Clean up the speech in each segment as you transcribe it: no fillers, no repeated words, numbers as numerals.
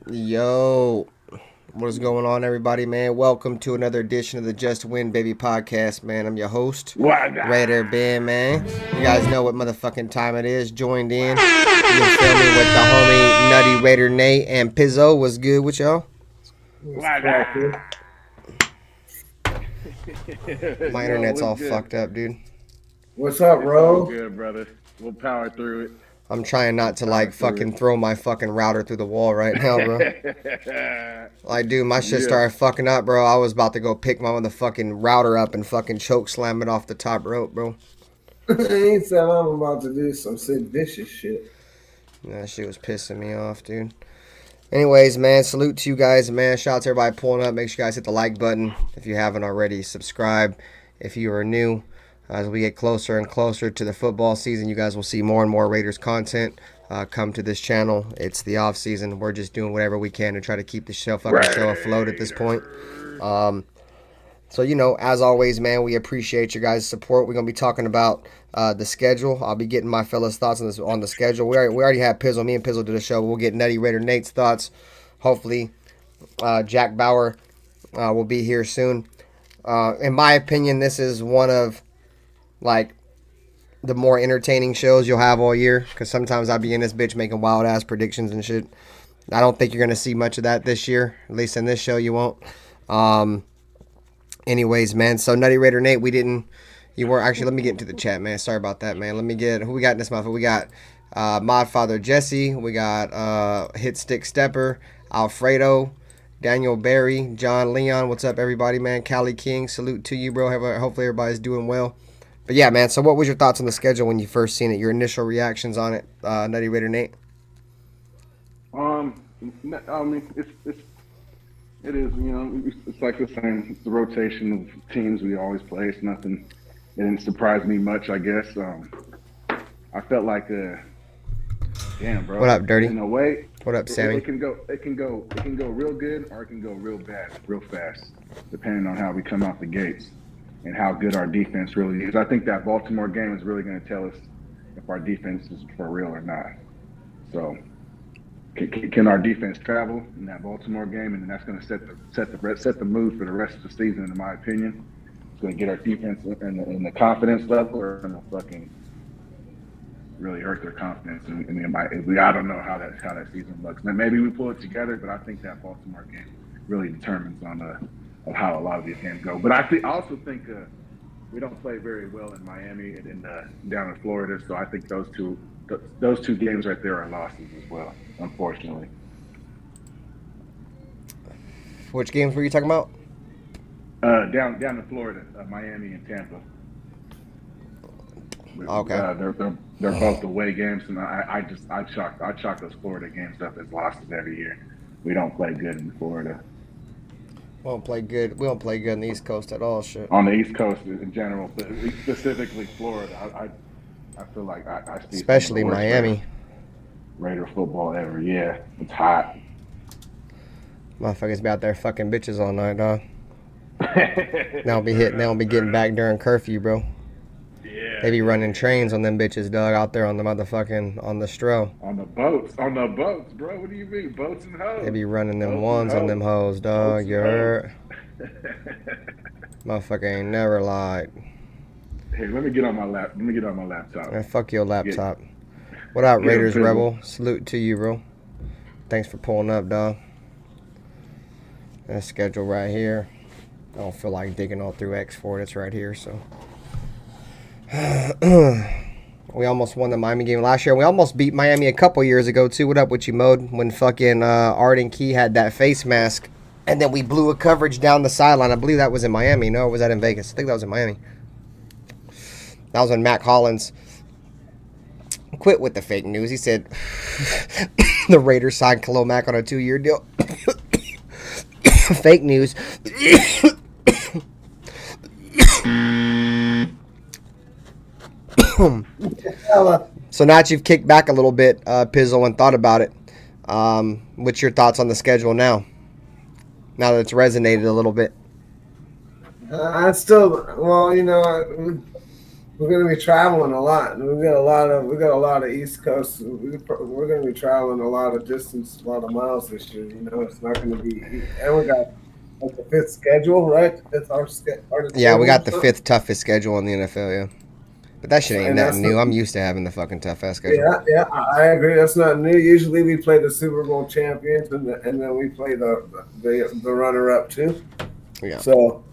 Yo, what is going on, everybody, man? Welcome to another edition of the Just Win Baby podcast, man. I'm your host, Raider Ben, man. You guys know what motherfucking time it is. Joined in, you feel me, with the homie Nutty Raider Nate and Pizzo. What's good with y'all? My internet's all fucked up, dude. What's up, bro? Good, brother. We'll power through it. I'm trying not to fucking throw my fucking router through the wall right now, bro. Like, dude, my shit started fucking up, bro. I was about to go pick my motherfucking router up and fucking choke slam it off the top rope, bro. Ain't said I'm about to do some Sid Vicious shit. That shit was pissing me off, dude. Anyways, man, salute to you guys, man. Shout out to everybody pulling up. Make sure you guys hit the like button if you haven't already. Subscribe if you are new. As we get closer and closer to the football season, you guys will see more and more Raiders content come to this channel. It's the off season. We're just doing whatever we can to try to keep the show afloat at this point. So, you know, as always, man, we appreciate your guys' support. We're going to be talking about the schedule. I'll be getting my fellas' thoughts on the schedule. We already have Pizzle. Me and Pizzle did a show. We'll get Nutty Raider Nate's thoughts. Hopefully, Jack Bauer will be here soon. In my opinion, this is one of the more entertaining shows you'll have all year, because sometimes I'll be in this bitch making wild ass predictions and shit. I don't think you're gonna see much of that this year, at least in this show you won't. Anyways, man, so Nutty Raider Nate, you weren't actually. Let me get into the chat, man. Sorry about that, man. Let me get who we got in this month. We got Modfather Jesse, we got Hit Stick Stepper, Alfredo, Daniel Barry, John Leon. What's up, everybody, man? Cali King, salute to you, bro. Hopefully everybody's doing well. But yeah, man, so what was your thoughts on the schedule when you first seen it? Your initial reactions on it, Nutty Raider Nate? I mean, it is, you know, it's like the same. It's the rotation of teams we always play. It's nothing. It didn't surprise me much, I guess. I felt like, damn, bro. What up, Dirty? In a way, what up, Sammy? It can go real good, or it can go real bad, real fast, depending on how we come out the gates and how good our defense really is. I think that Baltimore game is really going to tell us if our defense is for real or not. So, can our defense travel in that Baltimore game, and then that's going to set the mood for the rest of the season, in my opinion. It's going to get our defense in the confidence level, or going to fucking really hurt their confidence. I don't know how that season looks. Now, maybe we pull it together, but I think that Baltimore game really determines on how a lot of these games go. But I also think we don't play very well in Miami and down in Florida. So I think those two games right there are losses as well, unfortunately. Which games were you talking about? Down in Florida, Miami and Tampa. Okay. They're both away games, and I chalk those Florida games up as losses every year. We don't play good in Florida. We don't play good on the East Coast at all, shit. On the East Coast in general, but specifically Florida, I feel like I see especially Miami. Raider football ever. Yeah, it's hot. Motherfuckers be out there fucking bitches all night, dog. They don't be getting back during curfew, bro. Yeah. They be running trains on them bitches, dog, out there on the motherfucking on the stro. On the boats, bro. What do you mean, boats and hoes? They be running them ones on them hoes, dog. You heard? Motherfucker ain't never lied. Hey, let me get on my laptop. Man, fuck your laptop. What up, Raiders Rebel? Salute to you, bro. Thanks for pulling up, dog. That schedule right here. I don't feel like digging all through X for it. It's right here, so. We almost won the Miami game last year. We almost beat Miami a couple years ago, too. What up with you, Mode? When fucking Arden Key had that face mask, and then we blew a coverage down the sideline. I believe that was in Miami. No, or was that in Vegas? I think that was in Miami. That was when Mac Hollins quit with the fake news. He said the Raiders signed Khalil Mack on a 2-year deal. Fake news. So now that you've kicked back a little bit, Pizzle, and thought about it, what's your thoughts on the schedule now? Now that it's resonated a little bit. I still, well, you know, we're going to be traveling a lot. We got a lot of East Coast. We're going to be traveling a lot of distance, a lot of miles this year. You know, it's not going to be. And we got like the fifth schedule, right? Fifth Yeah, we got the schedule. fifth toughest schedule in the NFL. Yeah, but that shit ain't And nothing that's new. I'm used to having the fucking tough ass schedule. Yeah, I agree. That's not new. Usually we play the Super Bowl champions, and then we play the runner up too. Yeah. So,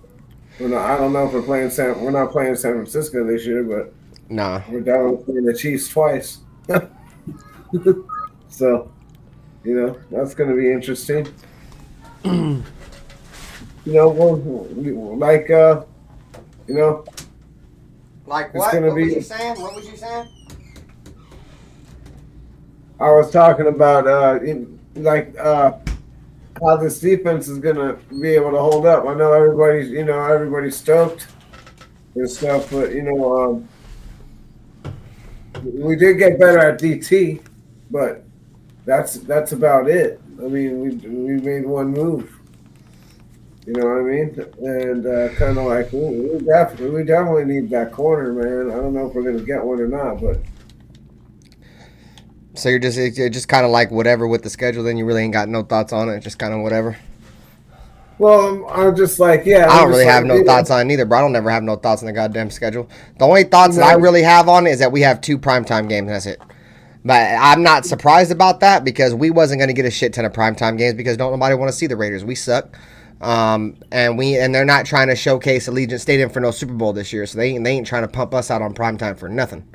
I don't know if we're not playing San Francisco this year, but Nah. we're definitely playing the Chiefs twice. So, that's going to be interesting. Like Like It's what? gonna What was be- you saying? What was you saying? I was talking about how this defense is gonna be able to hold up. I know everybody's stoked and stuff, but we did get better at DT, but that's about it. I mean, we made one move. You know what I mean? And kind of like we definitely need that corner, man. I don't know if we're gonna get one or not, but. So you're just kind of like whatever with the schedule. Then you really ain't got no thoughts on it. Just kind of whatever. Well, I'm just like, yeah. I don't really have no thoughts on it either, bro. I don't never have no thoughts on the goddamn schedule. The only thoughts that I really have on it is that we have 2 primetime games, and that's it. But I'm not surprised about that because we wasn't going to get a shit ton of primetime games because don't nobody want to see the Raiders. We suck. And they're not trying to showcase Allegiant Stadium for no Super Bowl this year, so they ain't trying to pump us out on primetime for nothing.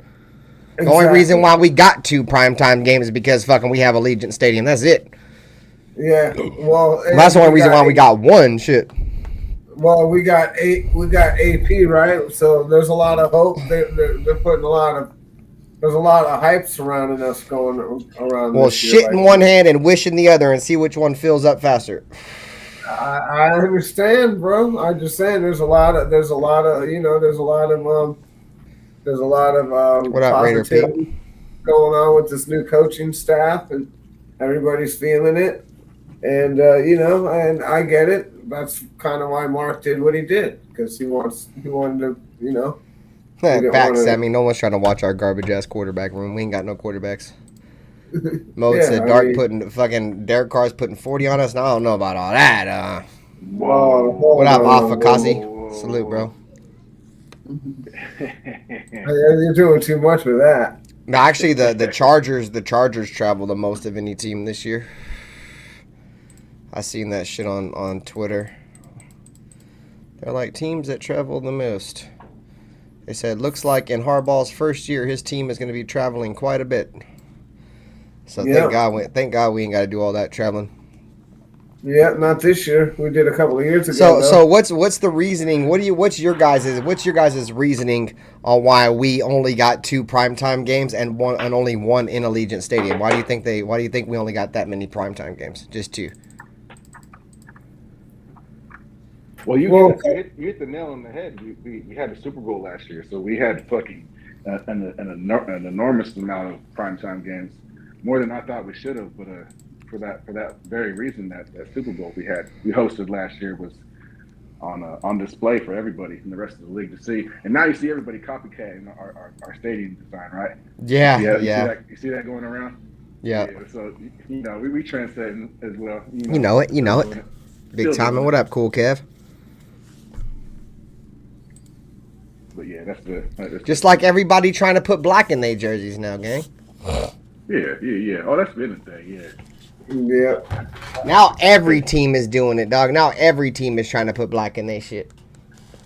The only reason why we got 2 primetime games is because fucking we have Allegiant Stadium. That's it. Yeah, well, that's the only reason why we got 1 shit. Well, we got AP, right? So there's a lot of hope. They're putting there's a lot of hype surrounding us going around. Well, shit in one hand and wish in the other, and see which one fills up faster. I understand, bro. I'm just saying there's a lot of what up, Raider positivity going on with this new coaching staff, and everybody's feeling it. And and I get it. That's kind of why Mark did what he did, because he wanted to, Facts. I mean, no one's trying to watch our garbage ass quarterback room. We ain't got no quarterbacks. Mode said Derek Carr's putting 40 on us. Now I don't know about all that. What up, Afakasi? Salute, bro. You're doing too much with that. No, actually, the Chargers travel the most of any team this year. I seen that shit on Twitter. They're like teams that travel the most. They said, looks like in Harbaugh's first year, his team is going to be traveling quite a bit. So thank God we ain't got to do all that traveling. Yeah, not this year. We did a couple of years ago. So what's the reasoning? What's your guys' reasoning on why we only got 2 primetime games and only 1 in Allegiant Stadium? Why do you think we only got that many primetime games? Just 2. Well, you hit the nail on the head. We had a Super Bowl last year, so we had fucking an enormous amount of primetime games, more than I thought we should have. But for that very reason, that Super Bowl we hosted last year was on display for everybody in the rest of the league to see. And now you see everybody copycatting our stadium design, right? Yeah. You see that going around? Yeah. So we trendsetting as well. You know it. Big time. And what up, Cool Kev? But yeah, that's just like everybody trying to put black in their jerseys now, gang. Yeah. Oh, that's been a thing, yeah. Yeah. Now every team is doing it, dog. Now every team is trying to put black in their shit.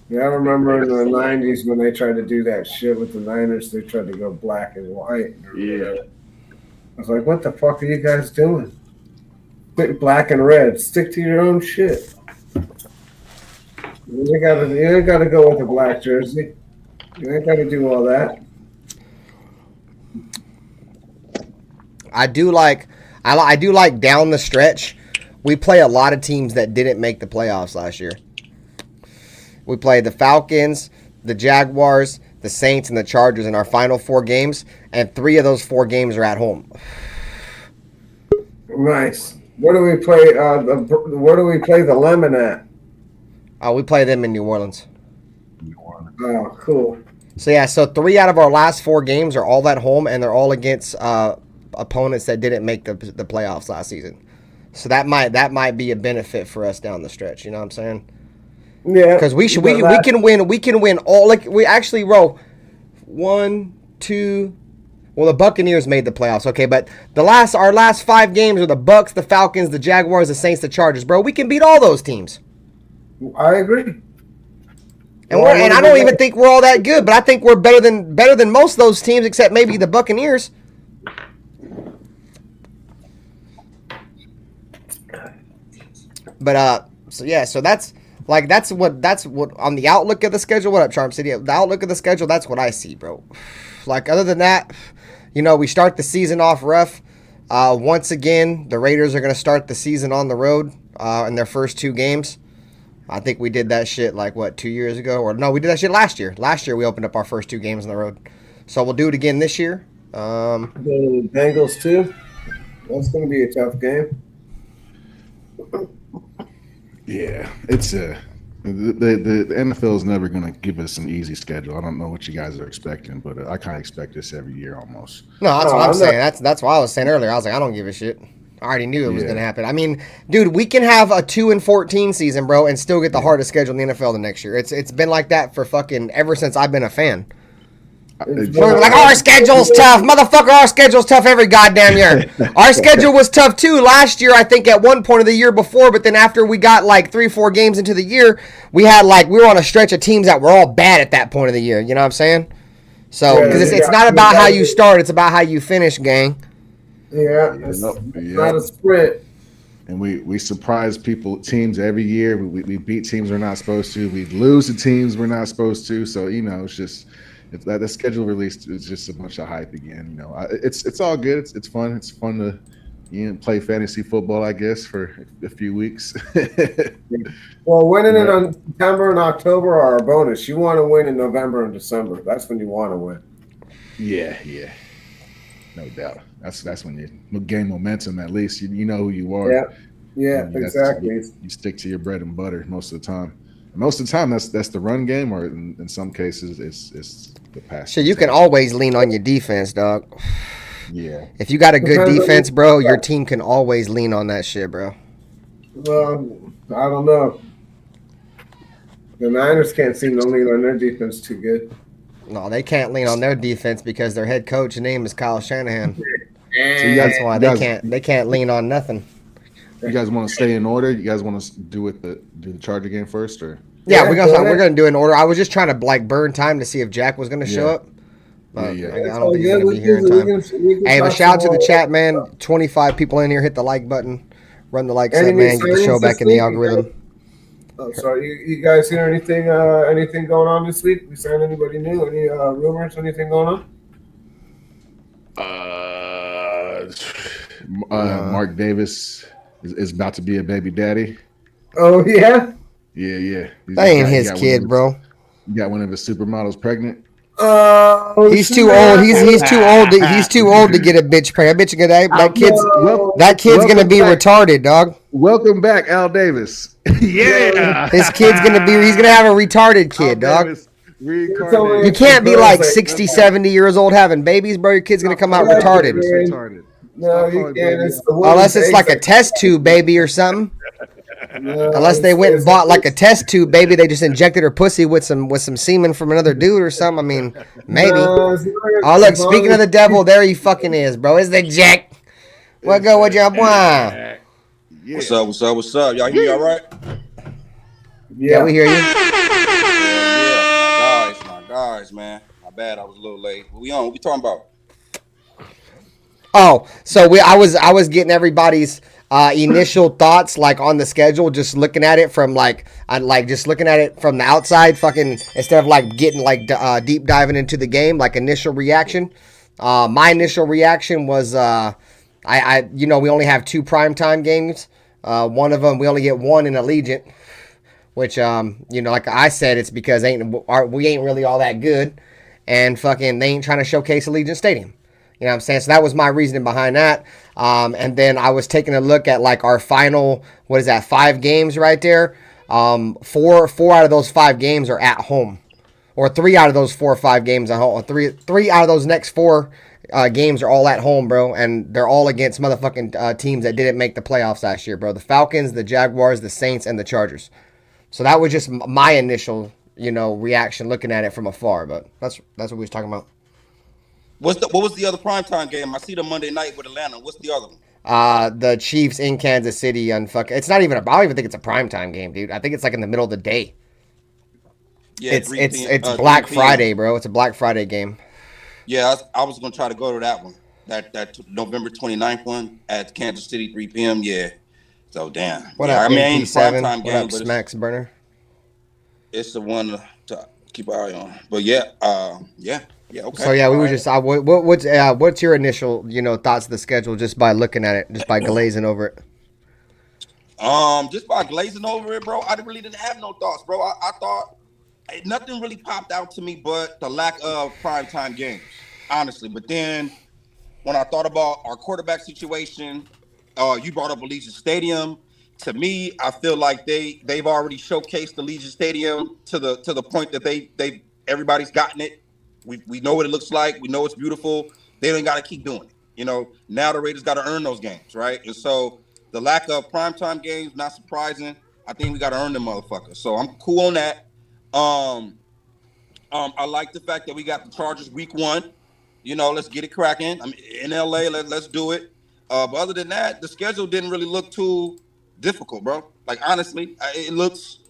Yeah, I remember in the 90s when they tried to do that shit with the Niners, they tried to go black and white. Yeah. I was like, what the fuck are you guys doing? Quit black and red. Stick to your own shit. You ain't gotta go with the black jersey. You ain't gotta do all that. I do like down the stretch. We play a lot of teams that didn't make the playoffs last year. We played the Falcons, the Jaguars, the Saints, and the Chargers in our final 4 games, and 3 of those 4 games are at home. Nice. Where do we play? Where do we play the Lemon at? We play them in New Orleans. Oh, cool. So yeah, so 3 out of our last 4 games are all at home, and they're all against opponents that didn't make the playoffs last season. So that might be a benefit for us down the stretch. You know what I'm saying? Yeah, Because we can win all, like we actually roll 1, 2. Well, the Buccaneers made the playoffs, okay, but our last 5 games are the Bucks, the Falcons, the Jaguars, the Saints, the Chargers, bro. We can beat all those teams. I agree. And I don't even think we're all that good, but I think we're better than most of those teams, except maybe the Buccaneers. But so that's what on the outlook of the schedule. What up, Charm City? The outlook of the schedule, that's what I see, bro. Like, other than that, we start the season off rough. Once again, the Raiders are going to start the season on the road in their first 2 games. I think we did that shit 2 years ago, or no, we did that shit last year. Last year we opened up our first 2 games on the road, so we'll do it again this year. The Bengals too. That's going to be a tough game. Yeah, it's the NFL is never going to give us an easy schedule. I don't know what you guys are expecting, but I kind of expect this every year almost. No, that's what I'm saying. That's why I was saying earlier. I was like, I don't give a shit. I already knew it was going to happen. I mean, dude, we can have a 2-14 season, bro, and still get the hardest schedule in the NFL the next year. It's been like that for fucking ever since I've been a fan. We're like, our schedule's tough. Motherfucker, our schedule's tough every goddamn year. Our schedule was tough too last year, I think, at one point of the year before, but then after we got 3-4 games into the year, we were on a stretch of teams that were all bad at that point of the year. You know what I'm saying? So, because it's not about how you start, it's about how you finish, gang. Yeah, it's not a sprint. And we surprise teams every year. We beat teams we're not supposed to. We lose to teams we're not supposed to. So, it's just that the schedule release is just a bunch of hype again. It's all good. It's fun. It's fun to play fantasy football, I guess, for a few weeks. Well, winning it in September and October are a bonus. You want to win in November and December. That's when you want to win. Yeah. No doubt. That's when you gain momentum. At least you know who you are. Yeah, exactly. You stick to your bread and butter most of the time. And most of the time, that's the run game, or in some cases, it's the pass. Shit, you can always lean on your defense, dog. Yeah. If you got a good defense, bro, your team can always lean on that shit, bro. Well, I don't know. The Niners can't seem to lean on their defense too good. No, they can't lean on their defense because their head coach's name is Kyle Shanahan. So That's why they can't lean on nothing. You guys want to stay in order? You guys want to do the Charger game first, or? Yeah, we're gonna do it in order. I was just trying to burn time to see if Jack was gonna show up. But I don't think he's gonna be here in time. Hey, but shout out to the chat, man. 25 people in here. Hit the like button. Run the like set, man. Get the show back in the algorithm. Oh, sorry. You guys hear anything going on this week? We signed anybody new? Any rumors? Anything going on? Mark Davis is about to be a baby daddy. Oh yeah. Yeah. That ain't his kid, bro. You got one of his supermodels pregnant. He's too old. He's too old. He's too old to get a bitch pregnant. That kid's gonna be retarded, dog. Welcome back, Al Davis. Yeah. His kid's he's gonna have a retarded kid, dog. You can't be 60, 70 years old having babies, bro. Your kid's gonna come out retarded. No, you can't. Unless it's like a test tube baby or something. No, Unless they went and bought a test tube baby, they just injected her pussy with some semen from another dude or something. I mean, maybe. Oh, look, speaking of the devil, there he fucking is, bro. It's the Jack. What go with your boy? Yeah. What's up? Y'all hear me all right? Yeah, we hear you. Yeah. My guys, man. My bad, I was a little late. What we talking about? Oh, so I was getting everybody's initial thoughts on the schedule, just looking at it from just looking at it from the outside, fucking instead of getting deep diving into the game, initial reaction. My initial reaction was we only have 2 primetime games. One of them we only get one in Allegiant, which like I said, it's because we ain't really all that good, and fucking they ain't trying to showcase Allegiant Stadium. You know what I'm saying? So that was my reasoning behind that. And then I was taking a look at our final, 5 games right there. 4 out of those 5 games are at home, or 3 out of those 4 or 5 games at home. Three out of those next 4 games are all at home, bro, and they're all against motherfucking teams that didn't make the playoffs last year, bro. The Falcons, the Jaguars, the Saints, and the Chargers. So that was just my initial, reaction looking at it from afar. But that's what we was talking about. What was the other primetime game? I see the Monday night with Atlanta. What's the other one? The Chiefs in Kansas City on it's not even I don't even think it's a primetime game, dude. I think it's like in the middle of the day. Yeah, It's 3 p.m., it's Black 3 p.m. Friday, bro. It's a Black Friday game. Yeah, I was gonna try to go to that one. That November 29th one at Kansas City, 3 p.m. Yeah. So damn. What yeah, up, I mean, ain't a MP7? primetime What game, up, but Smacks Burner? it's the one to keep an eye on. But yeah, okay. So yeah, we All were right. just what's your initial thoughts of the schedule just by looking at it, just by glazing over it? Just by glazing over it, bro. I really didn't have no thoughts, bro. I thought nothing really popped out to me but the lack of primetime games, honestly. But then when I thought about our quarterback situation, you brought up Allegiant Stadium. To me, I feel like they've already showcased Allegiant Stadium to the point that they everybody's gotten it. We know what it looks like. We know it's beautiful. They don't got to keep doing it. Now the Raiders got to earn those games, right? And so the lack of primetime games, not surprising. I think we got to earn them motherfuckers. So I'm cool on that. I like the fact that we got the Chargers week 1. Let's get it cracking. I'm in LA. Let's do it. But other than that, the schedule didn't really look too difficult, bro. Like honestly, it looks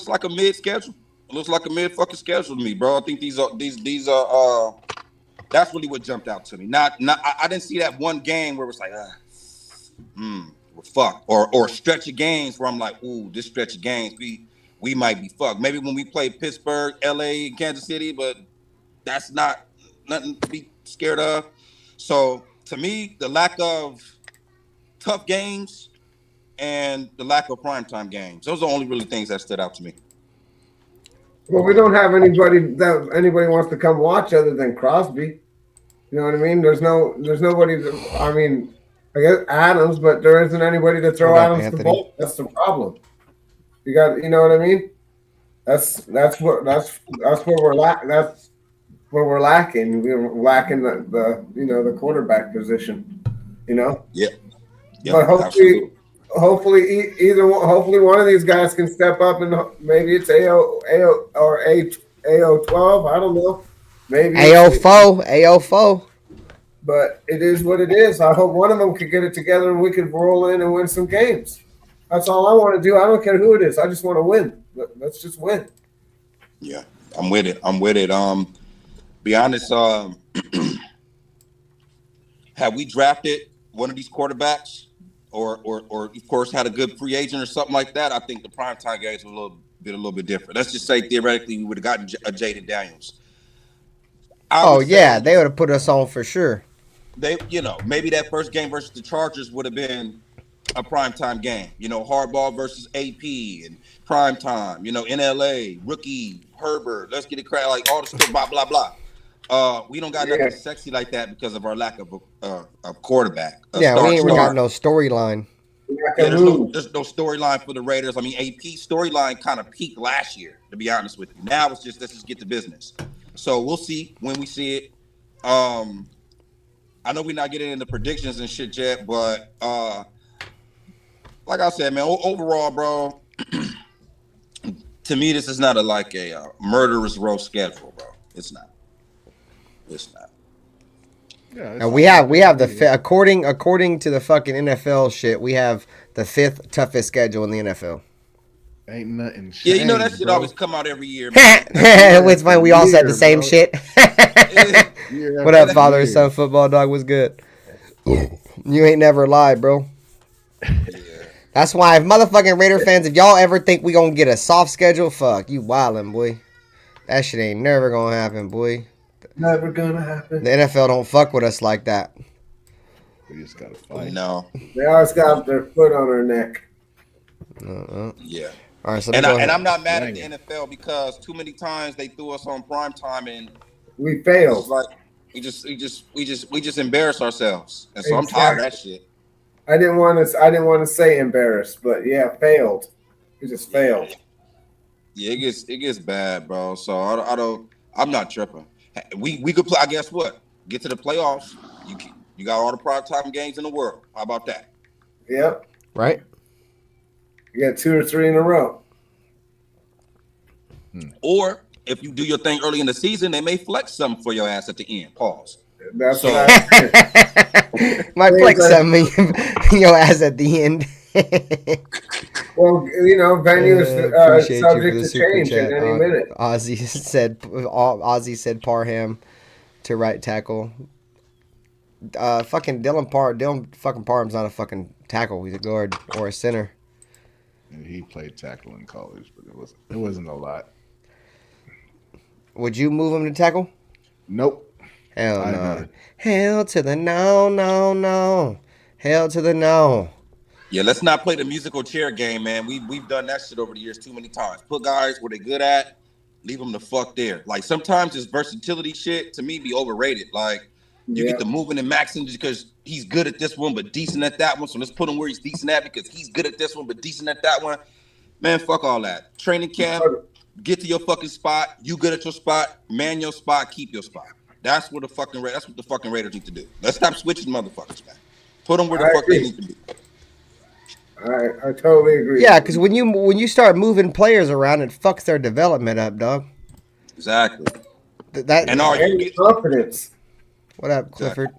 like a mid schedule. It looks like a mid fucking schedule to me, bro. I think these are that's really what jumped out to me. I didn't see that one game where it was like, we're fucked, or stretch of games where I'm like, ooh, this stretch of games we might be fucked. Maybe when we play Pittsburgh, LA, and Kansas City, but that's nothing to be scared of. So to me, the lack of tough games and the lack of primetime games, those are the only really things that stood out to me. Well, we don't have anybody that anybody wants to come watch other than Crosby. You know what I mean? There's nobody. I mean, I guess Adams, but there isn't anybody to throw What up, Adams Anthony? the ball. That's the problem. You got, you know what I mean? That's where we're we're lacking. We're lacking the quarterback position. Yeah, But absolutely. hopefully one of these guys can step up, and maybe it's AO or AO12. I don't know. Maybe AO4. But it is what it is. I hope one of them could get it together and we could roll in and win some games. That's all I want to do. I don't care who it is. I just want to win. Let's just win. Yeah, I'm with it. Be honest, have we drafted one of these quarterbacks or of course had a good free agent or something like that, I think the primetime games were a little bit different. Let's just say theoretically we would have gotten a Jaden Daniels. Oh yeah, they would have put us on for sure. Maybe that first game versus the Chargers would have been a primetime game. Hardball versus AP and primetime. In LA, rookie Herbert. Let's get it cracked. Like all the stuff, blah blah blah. We don't got nothing sexy like that because of our lack of a quarterback. We ain't got no storyline. There's no storyline for the Raiders. I mean, AP storyline kind of peaked last year, to be honest with you. Now it's just let's just get to business. So we'll see when we see it. I know we're not getting into predictions and shit yet, but like I said, man, overall, bro, to me, this is not a murderous row schedule, bro. It's not. Yeah, and we have the according to the fucking NFL shit, we have the 5th toughest schedule in the NFL. Ain't nothing. Yeah, that shit always come out every year. It's funny, we all said the same bro. shit. What up, father and son football dog? What's good? You ain't never lied, bro. That's why, if motherfucking Raider fans, if y'all ever think we gonna get a soft schedule, fuck you, wildin', boy. That shit ain't never gonna happen, boy. Never gonna happen. The NFL don't fuck with us like that. We just gotta fight. No. They always got their foot on their neck. Yeah. All right, so and I'm not mad at the NFL because too many times they threw us on prime time and we failed. Like we just embarrass ourselves, and so I'm tired of that shit. I didn't want to say embarrassed, but yeah, failed. We just failed. Yeah, it gets bad, bro. So I'm not tripping. We could play. I guess what? Get to the playoffs. You got all the primetime games in the world. How about that? Yep. Right? You got 2 or 3 in a row. Or if you do your thing early in the season, they may flex something for your ass at the end. Pause. That's So- what I Might flex something your ass at the end. Well, you know, venues Appreciate you for subject the to super change chat. at any minute. Ozzy said Parham to right tackle. Fucking Dylan fucking Parham's not a fucking tackle. He's a guard or a center. And he played tackle in college, but it wasn't a lot. Would you move him to tackle? Nope. Hell I no. know. Hell to the no, no, no. Hell to the no. Yeah, let's not play the musical chair game, man. We've done that shit over the years too many times. Put guys where they're good at, leave them the fuck there. Like sometimes this versatility shit to me be overrated. Like you get the moving and maxing just because he's good at this one but decent at that one. So let's put him where he's decent at because he's good at this one but decent at that one. Man, fuck all that. Training camp, get to your fucking spot. You good at your spot, man your spot, keep your spot. That's what the fucking Raiders need to do. Let's stop switching motherfuckers, man. Put them where the fuck they need to be. I totally agree. Yeah, because when you start moving players around, it fucks their development up, dog. Exactly. And are you And get, confidence. What up, Clifford?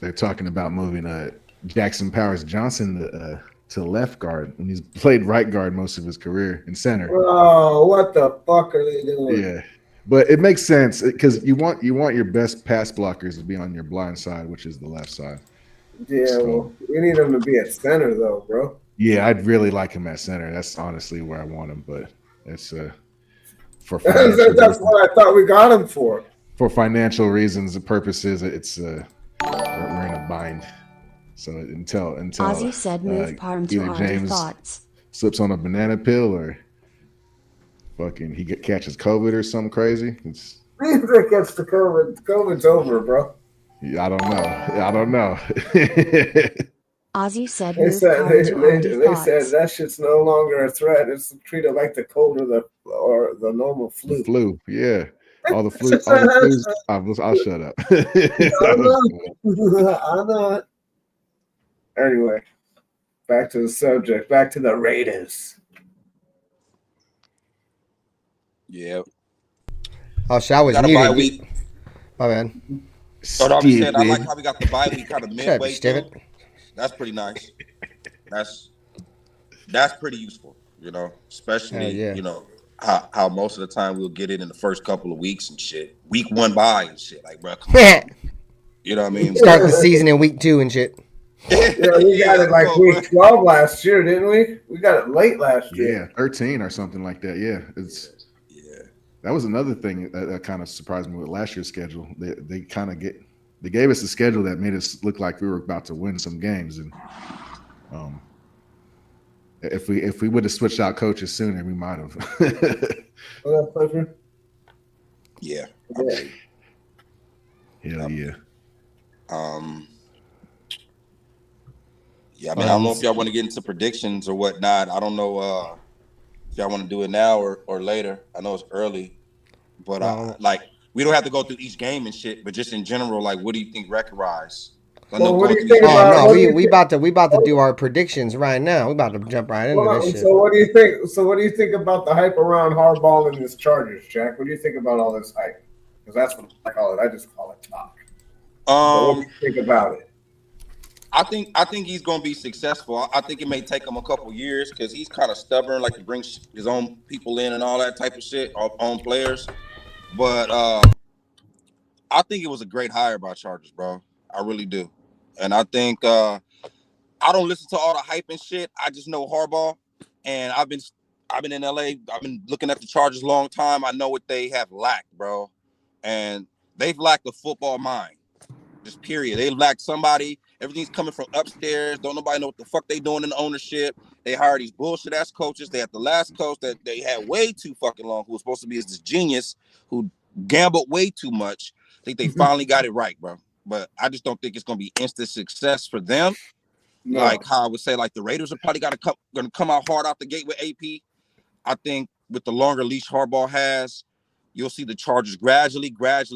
They're talking about moving Jackson Powers Johnson to left guard, and he's played right guard most of his career in center. Oh, what the fuck are they doing? Yeah, but it makes sense because you want your best pass blockers to be on your blind side, which is the left side. Yeah, well, we need him to be at center though, bro. Yeah, I'd really like him at center. That's honestly where I want him, but it's for That's financial what I thought we got him for. for financial reasons and purposes. It's we're in a bind. So until Ozzy said move Parham to either harder James thoughts. slips on a banana pill or fucking he catches COVID or something crazy. It's That gets the COVID. COVID's over, bro. I don't know. Ozzy said They move said Parham to harder they said thoughts. that shit's no longer a threat. It's treated like the cold or the normal flu. Flu, yeah. All the flus. I'll shut up. I know it. Anyway, back to the subject. Back to the Raiders. yeah. Oh, shit, I was Got a bye muted. week. My bad. So I was saying, I like how we got the bye week kind of Shut up, midway Steven. through. That's pretty nice. That's pretty useful, especially Yeah. how most of the time we'll get it in the first couple of weeks and shit. Week 1 bye and shit. Like, bro, come on. You know what I mean? Start the season in week 2 and shit. Yeah, we got it like week 12 last year, didn't we? We got it late last year. Yeah, 13 or something like that. Yeah, that was another thing that kind of surprised me with last year's schedule. They gave us a schedule that made us look like we were about to win some games, and if we would have switched out coaches sooner, we might have. What up, Clifford? Yeah. Hell yeah. Yeah, I mean, I don't know if y'all want to get into predictions or whatnot. I don't know if y'all want to do it now or later. I know it's early, but we don't have to go through each game and shit. But just in general, like, what do you think record-wise? Well, what do you think Oh about? no, we about to do our predictions right now. We about to jump right into this shit. So what do you think? So what do you think about the hype around Harbaugh and his Chargers, Jack? What do you think about all this hype? Because that's what I call it. I just call it talk. What do you think about it? I think he's gonna be successful. I think it may take him a couple years because he's kind of stubborn, like to bring his own people in and all that type of shit, own players. But I think it was a great hire by Chargers, bro. I really do. And I think I don't listen to all the hype and shit. I just know Harbaugh, and I've been in LA. I've been looking at the Chargers a long time. I know what they have lacked, bro, and they've lacked a football mind. Just period. They lack somebody. Everything's coming from upstairs. Don't nobody know what the fuck they doing in the ownership. They hire these bullshit ass coaches. They had the last coach that they had way too fucking long, who was supposed to be this genius who gambled way too much. I think they finally got it right, bro. But I just don't think it's gonna be instant success for them. No. Like how I would say, like the Raiders are probably gonna come out hard out the gate with AP. I think with the longer leash Harbaugh has, you'll see the Chargers gradually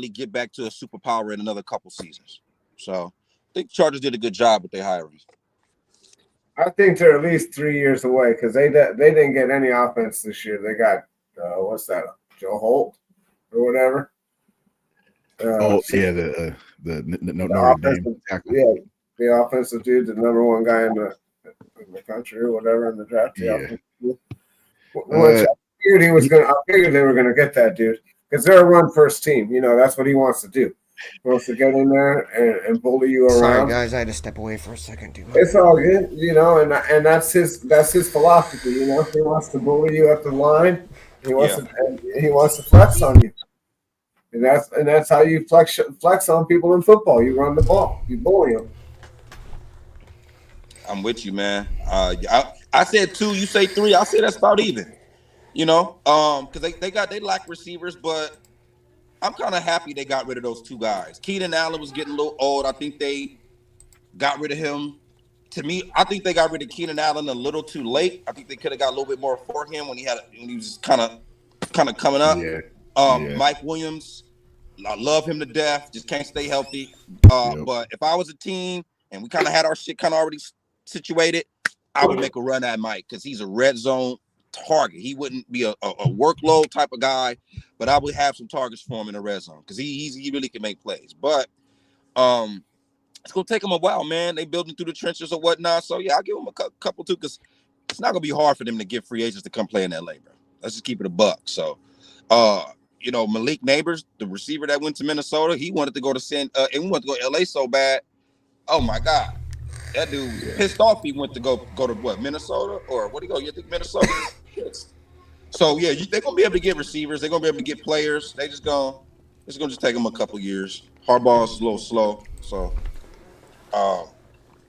get back to a superpower in another couple seasons. So I think Chargers did a good job with their hiring. I think they're at least 3 years away because they didn't get any offense this year. They got what's that, Joe Holt or whatever. The Notre Dame tackle. Yeah, the offensive dude, the number one guy in the country or whatever in the draft. Yeah. I figured they were gonna get that dude because they're a run first team. You know, that's what he wants to do. He wants to get in there and bully you around. Sorry, guys, I had to step away for a second, dude. It's all good, you know, and that's his philosophy. You know, he wants to bully you at the line. He wants to flex on you, and that's how you flex on people in football. You run the ball, you bully them. I'm with you, man. I said 2, you say 3. I say that's about even. You know, because they lack receivers, but I'm kind of happy they got rid of those 2 guys. Keenan Allen was getting a little old. I think they got rid of him. To me, I think they got rid of Keenan Allen a little too late. I think they could have got a little bit more for him when he was kind of coming up. Yeah. Mike Williams, I love him to death. Just can't stay healthy. But if I was a team and we kind of had our shit kind of already situated, I would make a run at Mike because he's a red zone target. He wouldn't be a workload type of guy, but I would have some targets for him in the red zone because he really can make plays. But it's gonna take him a while, man. They building through the trenches or whatnot. So yeah, I'll give him a couple too because it's not gonna be hard for them to get free agents to come play in LA, bro. Let's just keep it a buck. So you know, Malik Neighbors, the receiver that went to Minnesota, he wanted to go to and he wanted to go to LA so bad. Oh my God. That dude was pissed off. He went to go to what, Minnesota or what do you go? You think Minnesota? So yeah, they're gonna be able to get receivers. They're gonna be able to get players. It's gonna just take them a couple years. Harbaugh's a little slow, so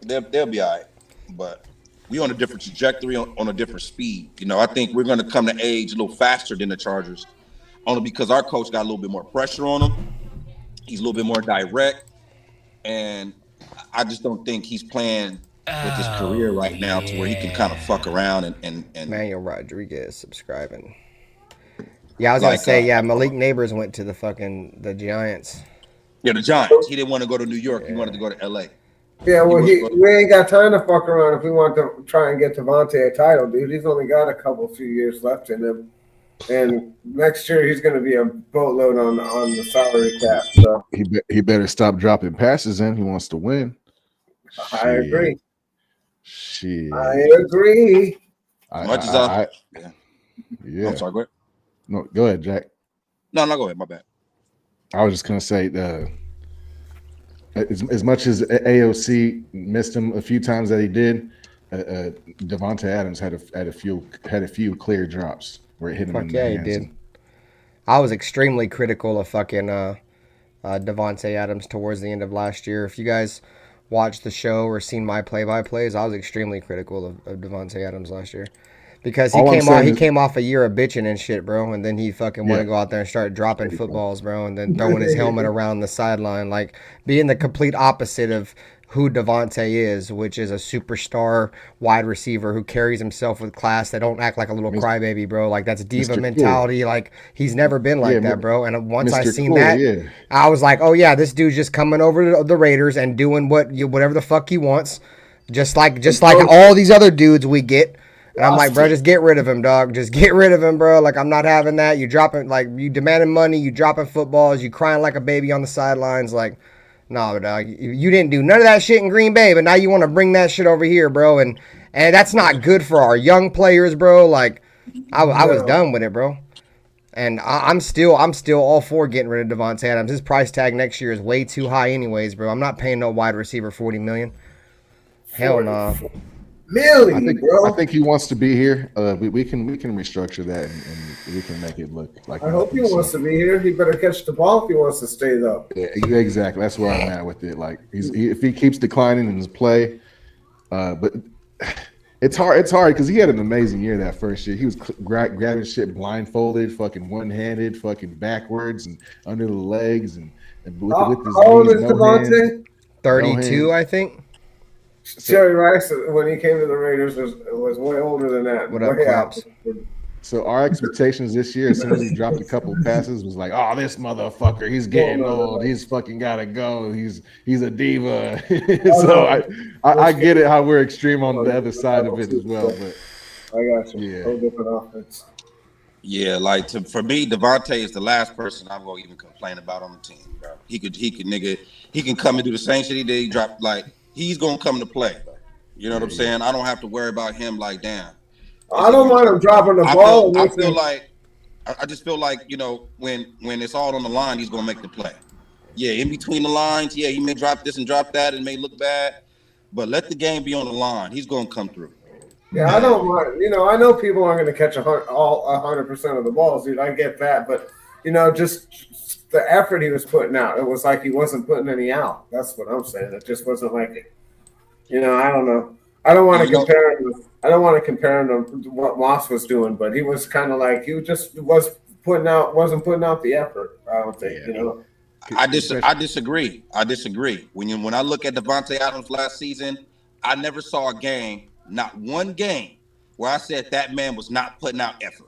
they'll be all right. But we on a different trajectory, on a different speed. You know, I think we're gonna come to age a little faster than the Chargers, only because our coach got a little bit more pressure on him. He's a little bit more direct, and I just don't think he's playing with his career right now to where he can kind of fuck around and Manuel Rodriguez subscribing. Yeah, I was gonna say, Malik Neighbors went to the Giants. Yeah, the Giants. He didn't want to go to New York. He wanted to go to LA. Yeah, well, we ain't got time to fuck around if we want to try and get Devontae a title, dude. He's only got a few years left in him. And next year he's going to be a boatload on the salary cap. So he better stop dropping passes in. He wants to win. I agree. Shit. I agree. Yeah. Yeah. I'm sorry, go ahead. No, go ahead, Jack. No, go ahead. My bad. I was just gonna say, as much as AOC missed him a few times that he did, Devontae Adams had a few clear drops where it hit him in the hands. He did. I was extremely critical of fucking Devontae Adams towards the end of last year. If you guys watched the show or seen my play-by-plays, I was extremely critical of Devontae Adams last year. Because he came off a year of bitching and shit, bro, and then he fucking wanted to go out there and start dropping footballs, bro, and then throwing his helmet around the sideline, like being the complete opposite of who Devontae is, which is a superstar wide receiver who carries himself with class. They don't act like a little crybaby, bro. Like, that's diva Mr. mentality. Cool. Like, he's never been like that, bro. And once I seen that, yeah. I was like, oh yeah, this dude's just coming over to the Raiders and doing whatever the fuck he wants, just like all these other dudes we get. And I'm like, bro, just get rid of him, dog. Just get rid of him, bro. Like, I'm not having that. You dropping, like, you demanding money, you dropping footballs, you crying like a baby on the sidelines. Like, no, dog. You didn't do none of that shit in Green Bay, but now you want to bring that shit over here, bro. And that's not good for our young players, bro. Like, I was done with it, bro. And I'm still all for getting rid of Devontae Adams. His price tag next year is way too high anyways, bro. I'm not paying no wide receiver $40 million. Hell no. I think he wants to be here. We can restructure that and we can make it look like. I hope he wants to be here. He better catch the ball if he wants to stay though. Yeah, exactly. That's where I'm at with it. Like if he keeps declining in his play, but it's hard because he had an amazing year that first year. He was grabbing shit blindfolded, fucking one-handed, fucking backwards and under the legs and with his how old is knees, Devontae? 32, I think. Jerry Rice, when he came to the Raiders, was way older than that. What up, Claps? So our expectations this year, as soon as he dropped a couple passes, was like, "Oh, this motherfucker, he's getting old. He's fucking gotta go. He's a diva." So I get it how we're extreme on the other side of it as well. But I got you. Yeah. Whole different offense. Yeah, like for me, Devontae is the last person I'm gonna even complain about on the team, bro. He can come and do the same shit he did. He dropped he's gonna come to play. You know what I'm saying? I don't have to worry about him like damn. I don't mind him dropping the ball. I just feel like, you know, when it's all on the line, he's gonna make the play. Yeah, in between the lines, yeah, he may drop this and drop that and may look bad, but let the game be on the line. He's gonna come through. Yeah, I don't mind. You know, I know people aren't going to catch 100% of the balls, dude. I get that, but you know, just the effort he was putting out, it was like he wasn't putting any out. That's what I'm saying. It just wasn't like it. You know, I don't know. I don't want to compare him. I don't want to compare him to what Moss was doing, but he was kind of like he just wasn't putting out the effort. I don't think. You know. I disagree. When I look at Devontae Adams last season, I never saw a game. Not one game where I said that man was not putting out effort.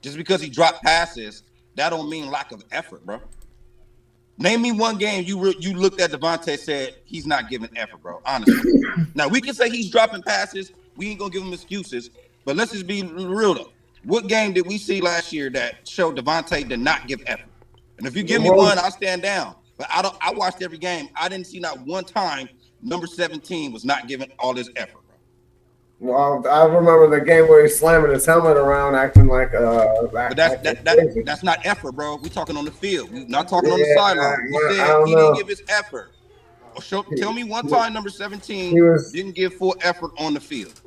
Just because he dropped passes, that don't mean lack of effort, bro. Name me one game you looked at Devontae and said he's not giving effort, bro. Honestly. Now, we can say he's dropping passes. We ain't going to give him excuses. But let's just be real, though. What game did we see last year that showed Devontae did not give effort? And if you give me one, I'll stand down. But I watched every game. I didn't see not one time number 17 was not giving all his effort. Well, I remember the game where he's slamming his helmet around, acting like but that's not effort, bro. We talking on the field. We're not talking on the sideline. He said he didn't give his effort. Tell me one time number 17 didn't give full effort on the field.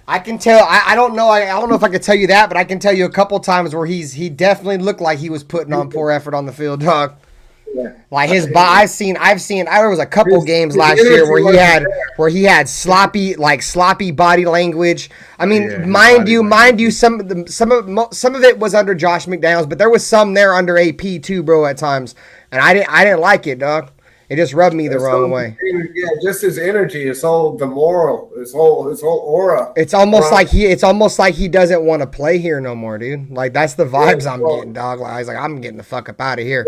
I can tell. I don't know. I don't know if I could tell you that, but I can tell you a couple times where he definitely looked like he was putting on poor effort on the field, dog. Yeah. Like his body, there was a couple games last year where he had sloppy body language. I mean, mind you, some of it was under Josh McDaniels, but there was some there under AP too, bro, at times, and I didn't like it, dog. It just rubbed me the wrong way. Yeah, just his energy, his whole aura. It's almost like he doesn't want to play here no more, dude. Like that's the vibes I'm getting, dog. Like I was like, I'm getting the fuck up out of here.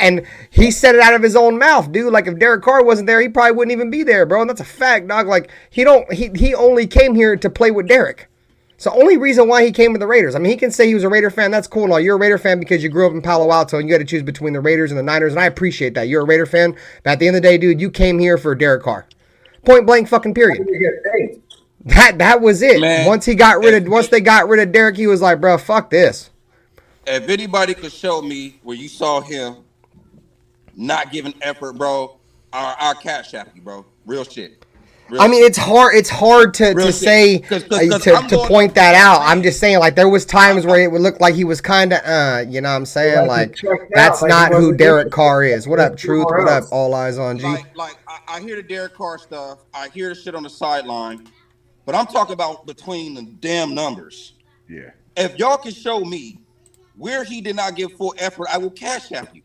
And he said it out of his own mouth, dude. Like if Derek Carr wasn't there, he probably wouldn't even be there, bro. And that's a fact, dog. Like he only came here to play with Derek. It's the only reason why he came with the Raiders. I mean, he can say he was a Raider fan. That's cool. No, you're a Raider fan because you grew up in Palo Alto and you had to choose between the Raiders and the Niners, and I appreciate that. You're a Raider fan, but at the end of the day, dude, you came here for Derek Carr. Point blank fucking period. That was it. Man, once they got rid of Derek, he was like, bro, fuck this. If anybody could show me where you saw him not giving effort, bro, our cash app you, bro. Real shit. I mean, it's hard to say to point that out. I'm just saying, like, there was times where it would look like he was kind of, you know what I'm saying? Like, that's not who Derek Carr is. What up, Truth? What up, All Eyes on G? I hear the Derek Carr stuff. I hear the shit on the sideline. But I'm talking about between the damn numbers. Yeah. If y'all can show me where he did not give full effort, I will cash app you.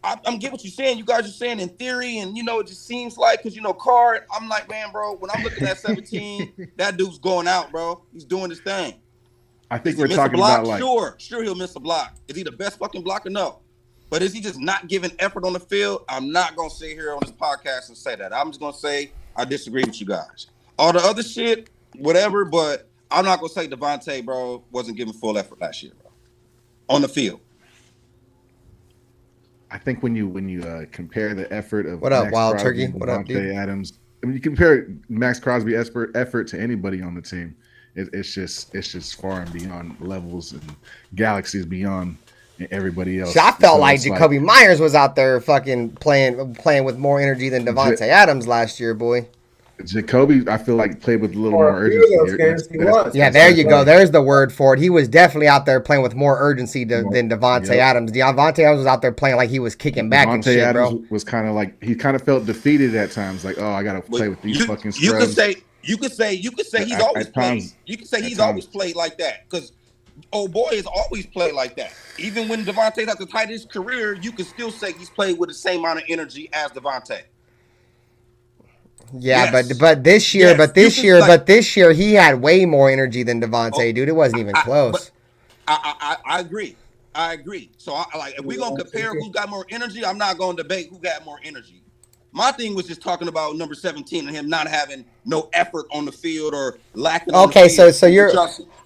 I'm getting what you're saying. You guys are saying in theory, and you know, it just seems like because you know Carr. I'm like, man, bro. When I'm looking at 17, that dude's going out, bro. He's doing his thing. I think we're talking about like sure he'll miss a block. Is he the best fucking blocker? No, but is he just not giving effort on the field? I'm not gonna sit here on this podcast and say that. I'm just gonna say I disagree with you guys. All the other shit, whatever, but I'm not gonna say Devontae, bro, wasn't giving full effort last year, bro, on the field. I think when you compare the effort of what up, Max Wild Crosby, Turkey? What up, dude? Adams. I mean, you compare Max Crosby's effort to anybody on the team. It's just far and beyond levels and galaxies beyond everybody else. See, I felt like Jacoby Myers was out there fucking playing with more energy than Devontae Adams last year, boy. Jacoby, I feel like played with a little more urgency. Yeah, there you go. There's the word for it. He was definitely out there playing with more urgency than Devontae Adams. Devontae Adams was out there playing like he was kicking back and shit, bro. Adams was kind of like he kind of felt defeated at times. Like, oh, I gotta play with these fucking scrubs. You could say he's always played. You could say he's always played like that because old boy has always played like that. Even when Devontae's at the height of his career, you can still say he's played with the same amount of energy as Devontae. Yeah, Yes. but this year, Yes, but this you can, year, like- but this year he had way more energy than Devontae, Oh, dude. It wasn't even close. But I agree. I agree. So I like if we're gonna compare who's got more energy, I'm not gonna debate who got more energy. My thing was just talking about number 17 and him not having no effort on the field or lacking on the Okay, field. so you're,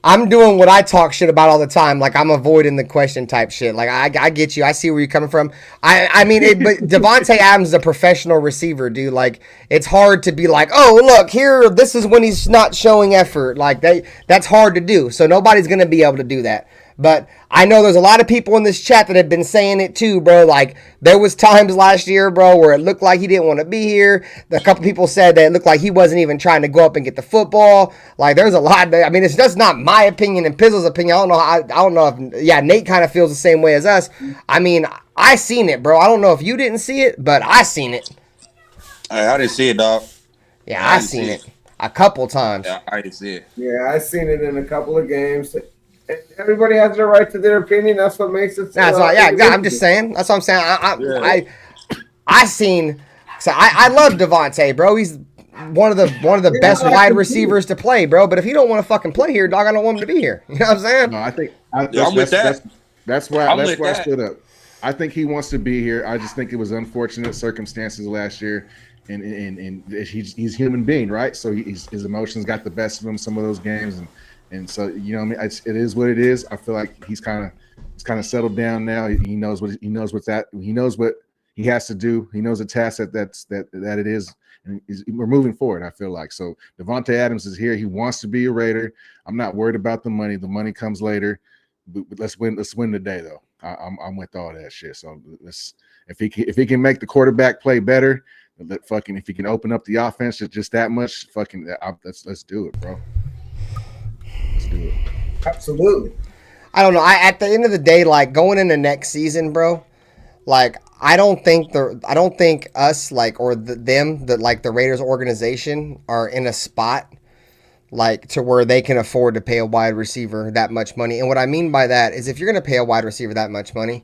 I'm doing what I talk shit about all the time. Like I'm avoiding the question type shit. Like I get you. I see where you're coming from. I mean, but Devontae Adams is a professional receiver, dude. Like it's hard to be like, oh look here, this is when he's not showing effort. Like that's hard to do. So nobody's gonna be able to do that. But I know there's a lot of people in this chat that have been saying it too, bro. Like there was times last year, bro, where it looked like he didn't want to be here. A couple people said that it looked like he wasn't even trying to go up and get the football. Like there's a lot. I mean, it's just not my opinion and Pizzle's opinion. I don't know if Nate kind of feels the same way as us. I mean, I seen it, bro. I don't know if you didn't see it, but I seen it. I didn't see it, dog. Yeah, I seen it a couple times. Yeah, I didn't see it. Yeah, I seen it in a couple of games. And everybody has the right to their opinion. That's what makes it. That's all. Yeah, I'm just saying. That's what I'm saying. I seen. So I love Devontae, bro. He's one of the best wide receivers to play, bro. But if he don't want to fucking play here, dog, I don't want him to be here. You know what I'm saying? No, I think I'm with that. That's why I'm I with that. stood up. I think he wants to be here. I just think it was unfortunate circumstances last year, and he's a human being, right? So his emotions got the best of him some of those games, and so you know, it is what it is. I feel like he's kind of settled down now. He knows what he has to do. He knows the task that it is, and we're moving forward. I feel like so. Devontae Adams is here. He wants to be a Raider. I'm not worried about the money. The money comes later. But let's win. Let's win today, though. I'm with all that shit. So if he can make the quarterback play better, if he can open up the offense just that much, let's do it, bro. Let's do it. Absolutely. I don't know. At the end of the day, like going into next season, bro. Like I don't think us the Raiders organization are in a spot like to where they can afford to pay a wide receiver that much money. And what I mean by that is if you're going to pay a wide receiver that much money,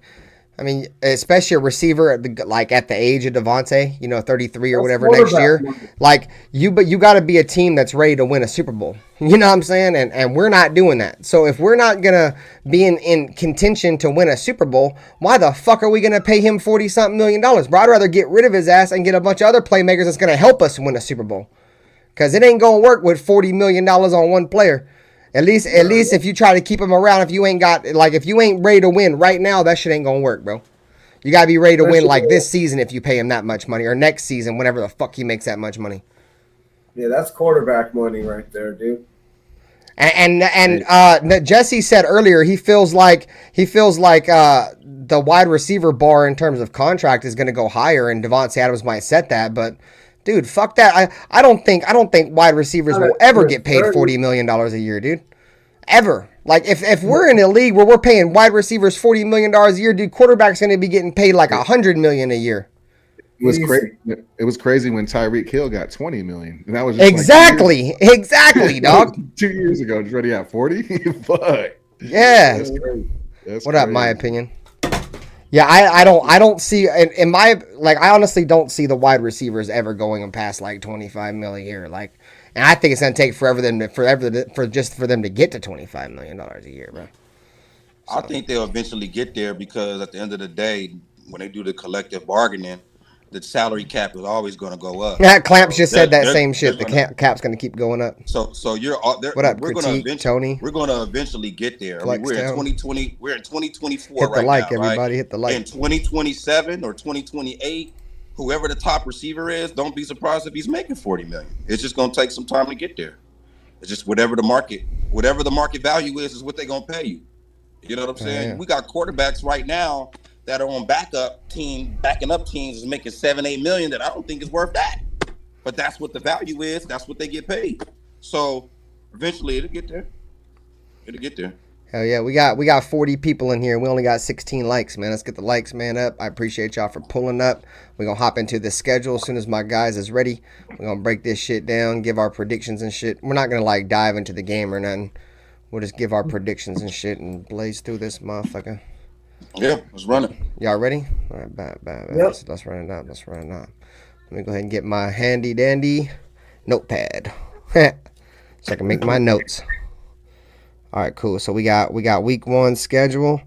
I mean, especially a receiver at the age of Devontae, 33 or whatever next year, like you got to be a team that's ready to win a Super Bowl. You know what I'm saying? And we're not doing that. So if we're not going to be in contention to win a Super Bowl, why the fuck are we going to pay him $40-something million? Bro, I'd rather get rid of his ass and get a bunch of other playmakers that's going to help us win a Super Bowl. Because it ain't going to work with $40 million on one player. At least if you try to keep him around, if you ain't ready to win right now, that shit ain't going to work, bro. You got to be ready to win like this season if you pay him that much money, or next season, whenever the fuck he makes that much money. Yeah, that's quarterback money right there, dude. And Jesse said earlier he feels like the wide receiver bar in terms of contract is going to go higher, and Devontae Adams might set that, but dude, fuck that. I don't think wide receivers will ever get paid $40 million a year, dude. Ever. Like if we're in a league where we're paying wide receivers $40 million a year, dude, quarterback's going to be getting paid like $100 million a year. It was crazy. It was crazy when Tyreek Hill got $20 million, and that was just exactly, dog. 2 years ago, just already at 40. Fuck. Yeah. That's crazy. That's what crazy. up? My opinion. Yeah, I don't see in my I honestly don't see the wide receivers ever going past like $25 million a year. Like, and I think it's gonna take forever for them to get to $25 million a year, bro. So. I think they'll eventually get there because at the end of the day, when they do the collective bargaining, the salary cap is always going to go up. Yeah, Clamps just said that same shit. The cap's going to keep going up. So you're what up, Tony? We're going to eventually get there. I mean, we're in 2020. We're in 2024 hit the right now. Everybody right? hit the like. In 2027 or 2028, whoever the top receiver is, don't be surprised if he's making $40 million. It's just going to take some time to get there. It's just whatever the market value is what they're going to pay you. You know what I'm saying? Yeah. We got quarterbacks right now that are on backing up teams is making $7-8 million that I don't think is worth that. But that's what the value is. That's what they get paid. So eventually it'll get there. Hell yeah, we got 40 people in here. We only got 16 likes, man. Let's get the likes, man, up. I appreciate y'all for pulling up. We're gonna hop into the schedule as soon as my guys is ready. We're gonna break this shit down, give our predictions and shit. We're not gonna dive into the game or nothing. We'll just give our predictions and shit and blaze through this motherfucker. Yeah, let's run it. Y'all ready? All right, bye. Yep. Let's run it out. Let me go ahead and get my handy dandy notepad so I can make my notes. All right, cool. So we got week 1 schedule.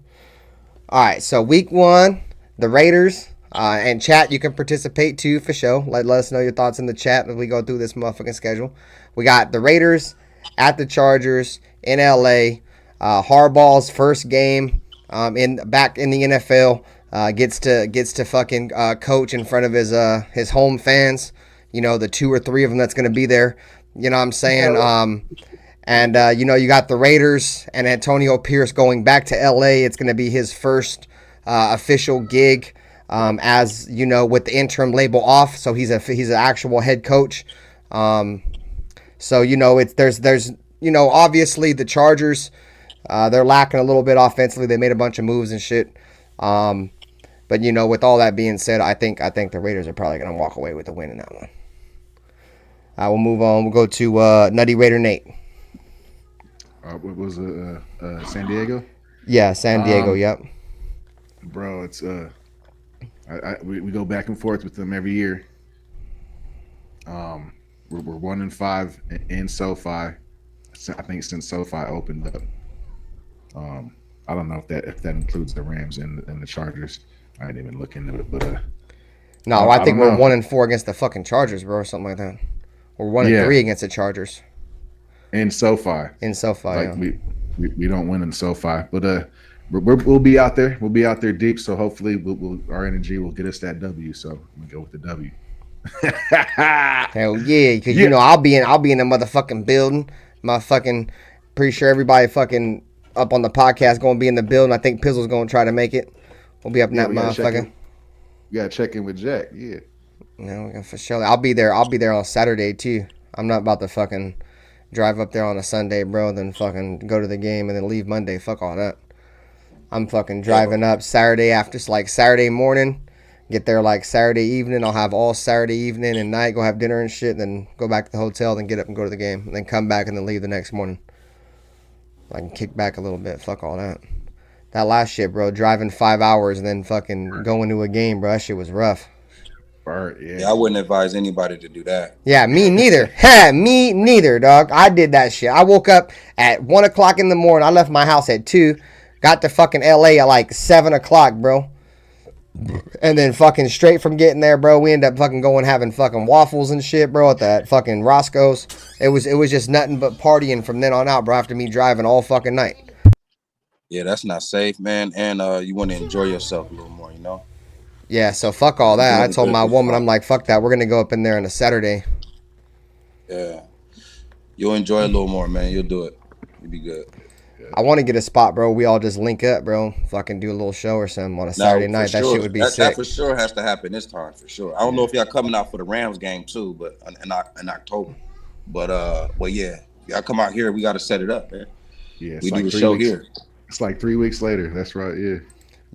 All right, so week 1, the Raiders. And chat, you can participate too for sure. Let us know your thoughts in the chat as we go through this motherfucking schedule. We got the Raiders at the Chargers in LA. Harbaugh's first game back in the NFL. Gets to fucking coach in front of his home fans. You know, the 2 or 3 of them that's gonna be there. You know what I'm saying? And you got the Raiders and Antonio Pierce going back to LA. It's gonna be his first official gig. As you know, with the interim label off, so he's an actual head coach. So there's obviously the Chargers, they're lacking a little bit offensively. They made a bunch of moves and shit. But with all that being said, I think the Raiders are probably gonna walk away with the win in that one. We'll move on. We'll go to Nutty Raider Nate. What was it? San Diego? Yeah, San Diego. Yep. Bro, it's we go back and forth with them every year. We're 1-5 in SoFi. I think since SoFi opened up. I don't know if that includes the Rams and the Chargers. I didn't even look into it, but no, I think we're 1-4 against the fucking Chargers, bro, or something like that. Or 1-3 against the Chargers. In SoFi. Yeah. We don't win in SoFi, but we'll be out there. We'll be out there deep. So hopefully, our energy will get us that W. So we go with the W. Hell yeah, because I'll be in the motherfucking building. Pretty sure everybody fucking up on the podcast gonna be in the building. I think Pizzle's gonna try to make it. We'll be up in that motherfucker. You gotta check in with Jack. Yeah. No, for sure. I'll be there on Saturday too. I'm not about to fucking drive up there on a Sunday, bro, then fucking go to the game and then leave Monday. Fuck all that. I'm fucking driving up Saturday after, like Saturday morning, get there like Saturday evening. I'll have all Saturday evening and night, go have dinner and shit, then go back to the hotel, then get up and go to the game, and then come back and then leave the next morning. I can kick back a little bit. Fuck all that. That last shit, bro, driving 5 hours and then fucking going to a game, bro, that shit was rough. Yeah, I wouldn't advise anybody to do that. Yeah, me neither. Me neither, dog. I did that shit. I woke up at 1 o'clock in the morning. I left my house at 2. Got to fucking LA at like 7 o'clock, bro. And then fucking straight from getting there, bro, we ended up fucking going having fucking waffles and shit, bro, at that fucking Roscoe's. It was just nothing but partying from then on out, bro, after me driving all fucking night. Yeah, that's not safe, man. And you want to enjoy yourself a little more, you know? Yeah, so fuck all that. I told my woman, I'm like, fuck that. We're going to go up in there on a Saturday. Yeah. You'll enjoy it a little more, man. You'll do it. You'll be good. I want to get a spot, bro. We all just link up, bro. Fucking do a little show or something on a Saturday night. That shit would be sick. That for sure has to happen this time, for sure. I don't know if y'all coming out for the Rams game too, but in October. But yeah, y'all come out here. We got to set it up, man. Yeah, we do a show here. It's like 3 weeks later. That's right. Yeah.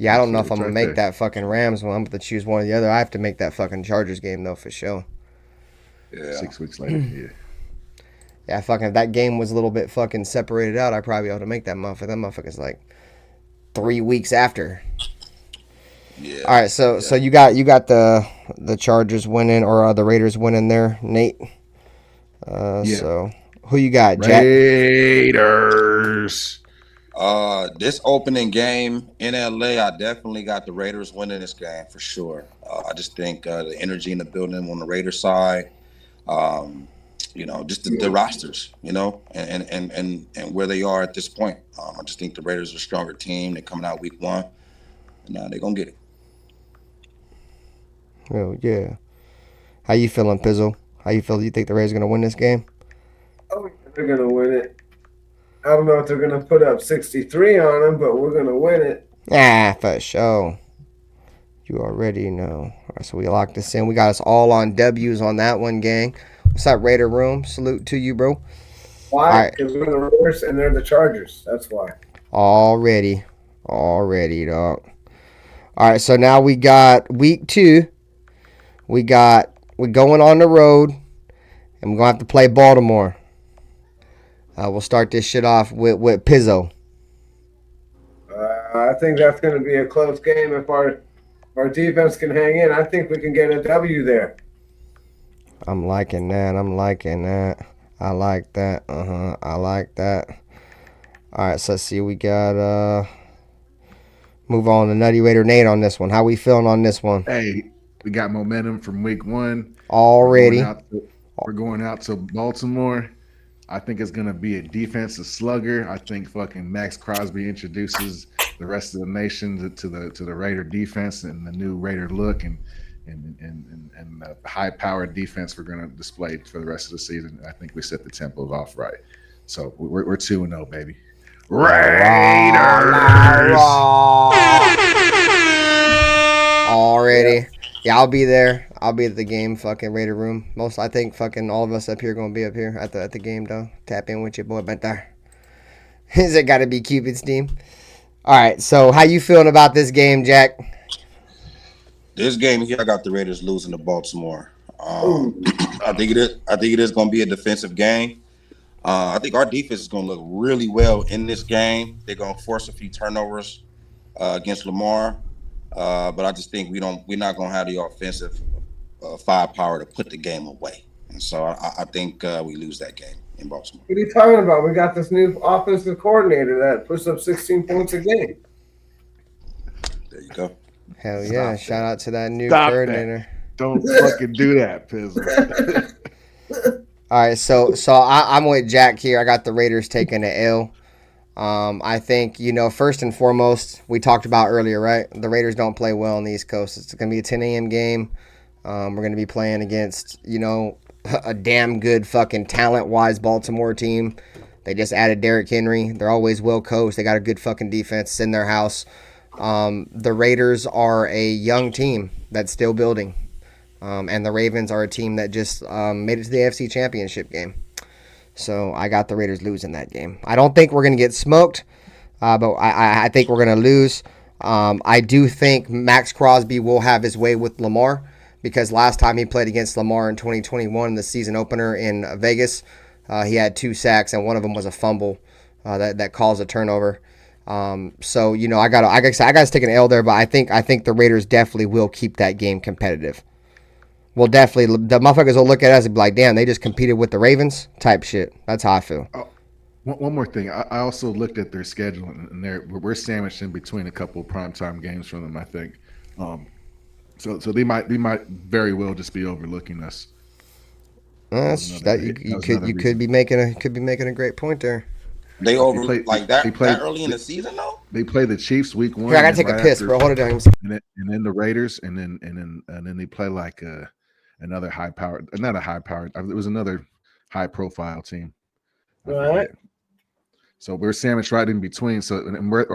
Yeah, I don't know if I'm gonna make that fucking Rams one. I'm gonna choose one or the other. I have to make that fucking Chargers game though, for sure. Yeah. 6 weeks later. Yeah. Yeah, fucking if that game was a little bit fucking separated out, I probably ought to make that motherfucker. That motherfucker's like 3 weeks after. Yeah. All right, so you got the Chargers winning or the Raiders winning there, Nate. Yeah. So who you got, Jack? Raiders. This opening game in LA, I definitely got the Raiders winning this game for sure. I just think the energy in the building on the Raiders side, just the rosters, and where they are at this point. I just think the Raiders are a stronger team. They're coming out week 1, and they're gonna get it. Oh yeah. How you feeling, Pizzle? How you feel? Do you think the Raiders are gonna win this game? Oh, they're gonna win it. I don't know if they're going to put up 63 on them, but we're going to win it. For sure. You already know. All right, so we locked this in. We got us all on W's on that one, gang. What's up, Raider Room? Salute to you, bro. Why? Because we're the Raiders and they're the Chargers. That's why. Already, dog. All right, so now we got week 2. We're going on the road, and we're going to have to play Baltimore. We'll start this shit off with Pizzo. I think that's going to be a close game. If our defense can hang in, I think we can get a W there. I'm liking that. I'm liking that. I like that. I like that. All right, so let's see. We got move on to Nutty Raider Nate on this one. How we feeling on this one? Hey, we got momentum from week 1. Already. We're going out to Baltimore. I think it's going to be a defensive slugger. I think fucking Max Crosby introduces the rest of the nation to the Raider defense and the new Raider look and the high-powered defense we're going to display for the rest of the season. I think we set the tempo off right. So we're 2-0, baby. Raiders. Already. Yeah, I'll be there. I'll be at the game, fucking Raider room. I think fucking all of us up here gonna be up here at the game though. Tap in with your boy back there. Is it gotta be Cupid's team? All right. So how you feeling about this game, Jack? This game here, I got the Raiders losing to Baltimore. I think it is going to be a defensive game. I think our defense is going to look really well in this game. They're going to force a few turnovers against Lamar, but I just think we're not going to have the offensive firepower to put the game away. And so I think we lose that game in Baltimore. What are you talking about? We got this new offensive coordinator that puts up 16 points a game. There you go. Hell yeah! Shout out to that new coordinator. Don't fucking do that, Pizzle. All right, so I'm with Jack here. I got the Raiders taking the L. I think, first and foremost, we talked about earlier, right? The Raiders don't play well on the East Coast. It's going to be a 10 a.m. game. We're going to be playing against, a damn good fucking talent-wise Baltimore team. They just added Derrick Henry. They're always well coached. They got a good fucking defense. It's in their house. The Raiders are a young team that's still building. And the Ravens are a team that just made it to the AFC Championship game. So I got the Raiders losing that game. I don't think we're going to get smoked, but I think we're going to lose. I do think Max Crosby will have his way with Lamar because last time he played against Lamar in 2021, the season opener in Vegas, he had 2 sacks and one of them was a fumble that caused a turnover. So I got to take an L there, but I think the Raiders definitely will keep that game competitive. Well, definitely, the motherfuckers will look at us and be like, damn, they just competed with the Ravens type shit. That's how I feel. Oh, one more thing. I also looked at their schedule, and we're sandwiched in between a couple of primetime games from them, I think. So they might very well just be overlooking us. You could be making a great point there. They that early in the season though. They play the Chiefs week 1. Here, I gotta take a piss, bro. Hold it down. And then the Raiders, and then they play like another high powered, not a high powered. It was another high profile team. All right. So we're sandwiched right in between. So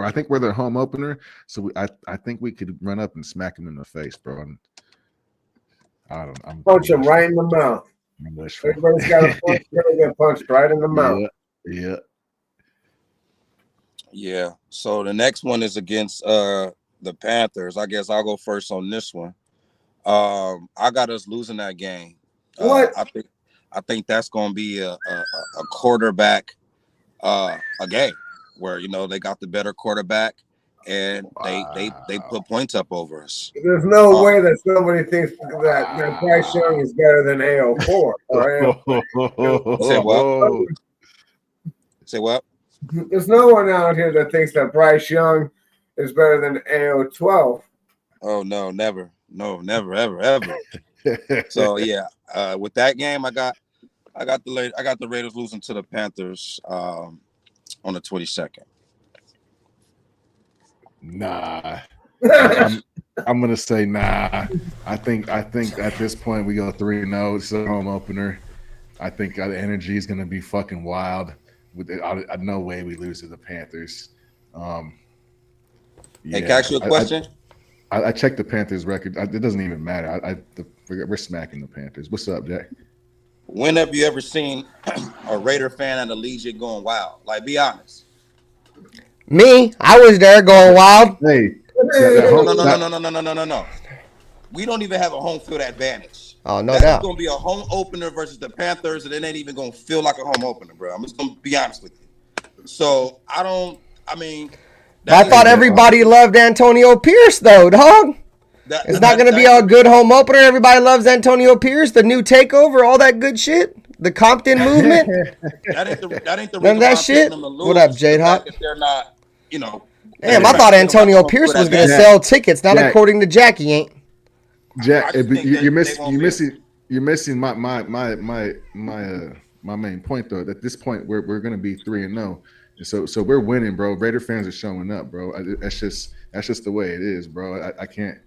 I think we're their home opener. So I think we could run up and smack them in the face, bro. I'm punch him right in the mouth. Everybody's got a punch. Get punched right in the mouth. Yeah. Yeah. So the next one is against the Panthers. I guess I'll go first on this one. I got us losing that game. What? I think that's going to be a quarterback a game where they got the better quarterback and they put points up over us. There's no way that somebody thinks that Bryce Young is better than AO4. Right? Say what? There's no one out here that thinks that Bryce Young is better than AO12. Oh no, never. No, never, ever. So yeah, with that game, I got the Raiders losing to the Panthers on the 22nd. Nah, I'm gonna say nah. I think at this point we go 3-0. It's a home opener. I think the energy is gonna be fucking wild. No way we lose to the Panthers. Hey, can I ask you a question? I checked the Panthers record. It doesn't even matter. We're smacking the Panthers. What's up, Jack? When have you ever seen a Raider fan at Allegiant going wild? Like, be honest. Me, I was there going wild. Hey, no. We don't even have a home field advantage. Oh, no That's doubt. It's going to be a home opener versus the Panthers, and it ain't even going to feel like a home opener, bro. I'm just going to be honest with you. So, I thought everybody loved Antonio Pierce, though, dog. It's not going to be a good home opener. Everybody loves Antonio Pierce, the new takeover, all that good shit. The Compton movement. That ain't the None reason of why that I'm shit? picking them to lose. What up, Jade The fact Hawk? that they're not, you know. Damn, I thought Antonio Pierce was going to sell tickets, not Jack. according to Jack. He ain't. I Jack, just think you're they won't be. you're missing my main point though. At this point, we're gonna be 3-0, so we're winning, bro. Raider fans are showing up, bro. That's just the way it is, bro. I can't.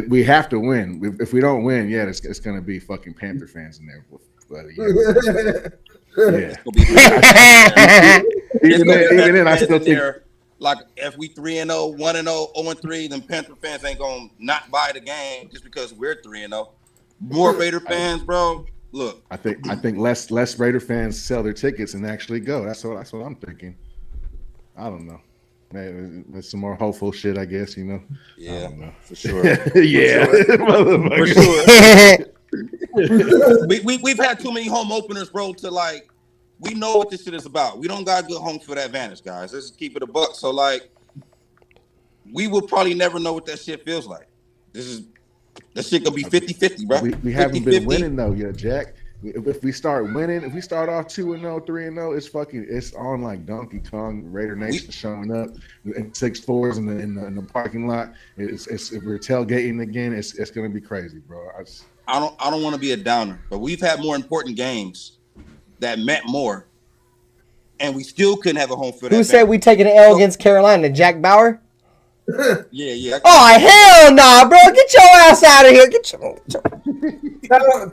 We have to win. If we don't win, yeah, it's gonna be fucking Panther fans in there. But, yeah. Even then, I still think. Like if we 3-0, 1-0, 0-3, then Panther fans ain't gonna not buy the game just because we're 3-0. More Raider fans, bro. Look, I think less Raider fans sell their tickets and actually go. That's what I'm thinking. I don't know. Maybe there's some more hopeful shit, I guess. You know. yeah, I don't know. for sure. Yeah, For sure. We've had too many home openers, bro. To like, we know what this shit is about. We don't got good homes for that advantage, guys. Let's just keep it a buck. So like, we will probably never know what that shit feels like. That shit gonna be 50-50, bro. We haven't been 50-50. winning though yet, Jack. If we start winning, if we start off 2-0, 3-0, it's on like Donkey Kong. Raider Nation showing up in 6-4s in the parking lot. It's if we're tailgating again, it's gonna be crazy, bro. I don't want to be a downer, but we've had more important games that meant more, and we still couldn't have a home field. Who said we taking an L against Carolina? Jack Bauer? Yeah. Oh, hell nah, bro. Get your ass out of here. Get your... Tell him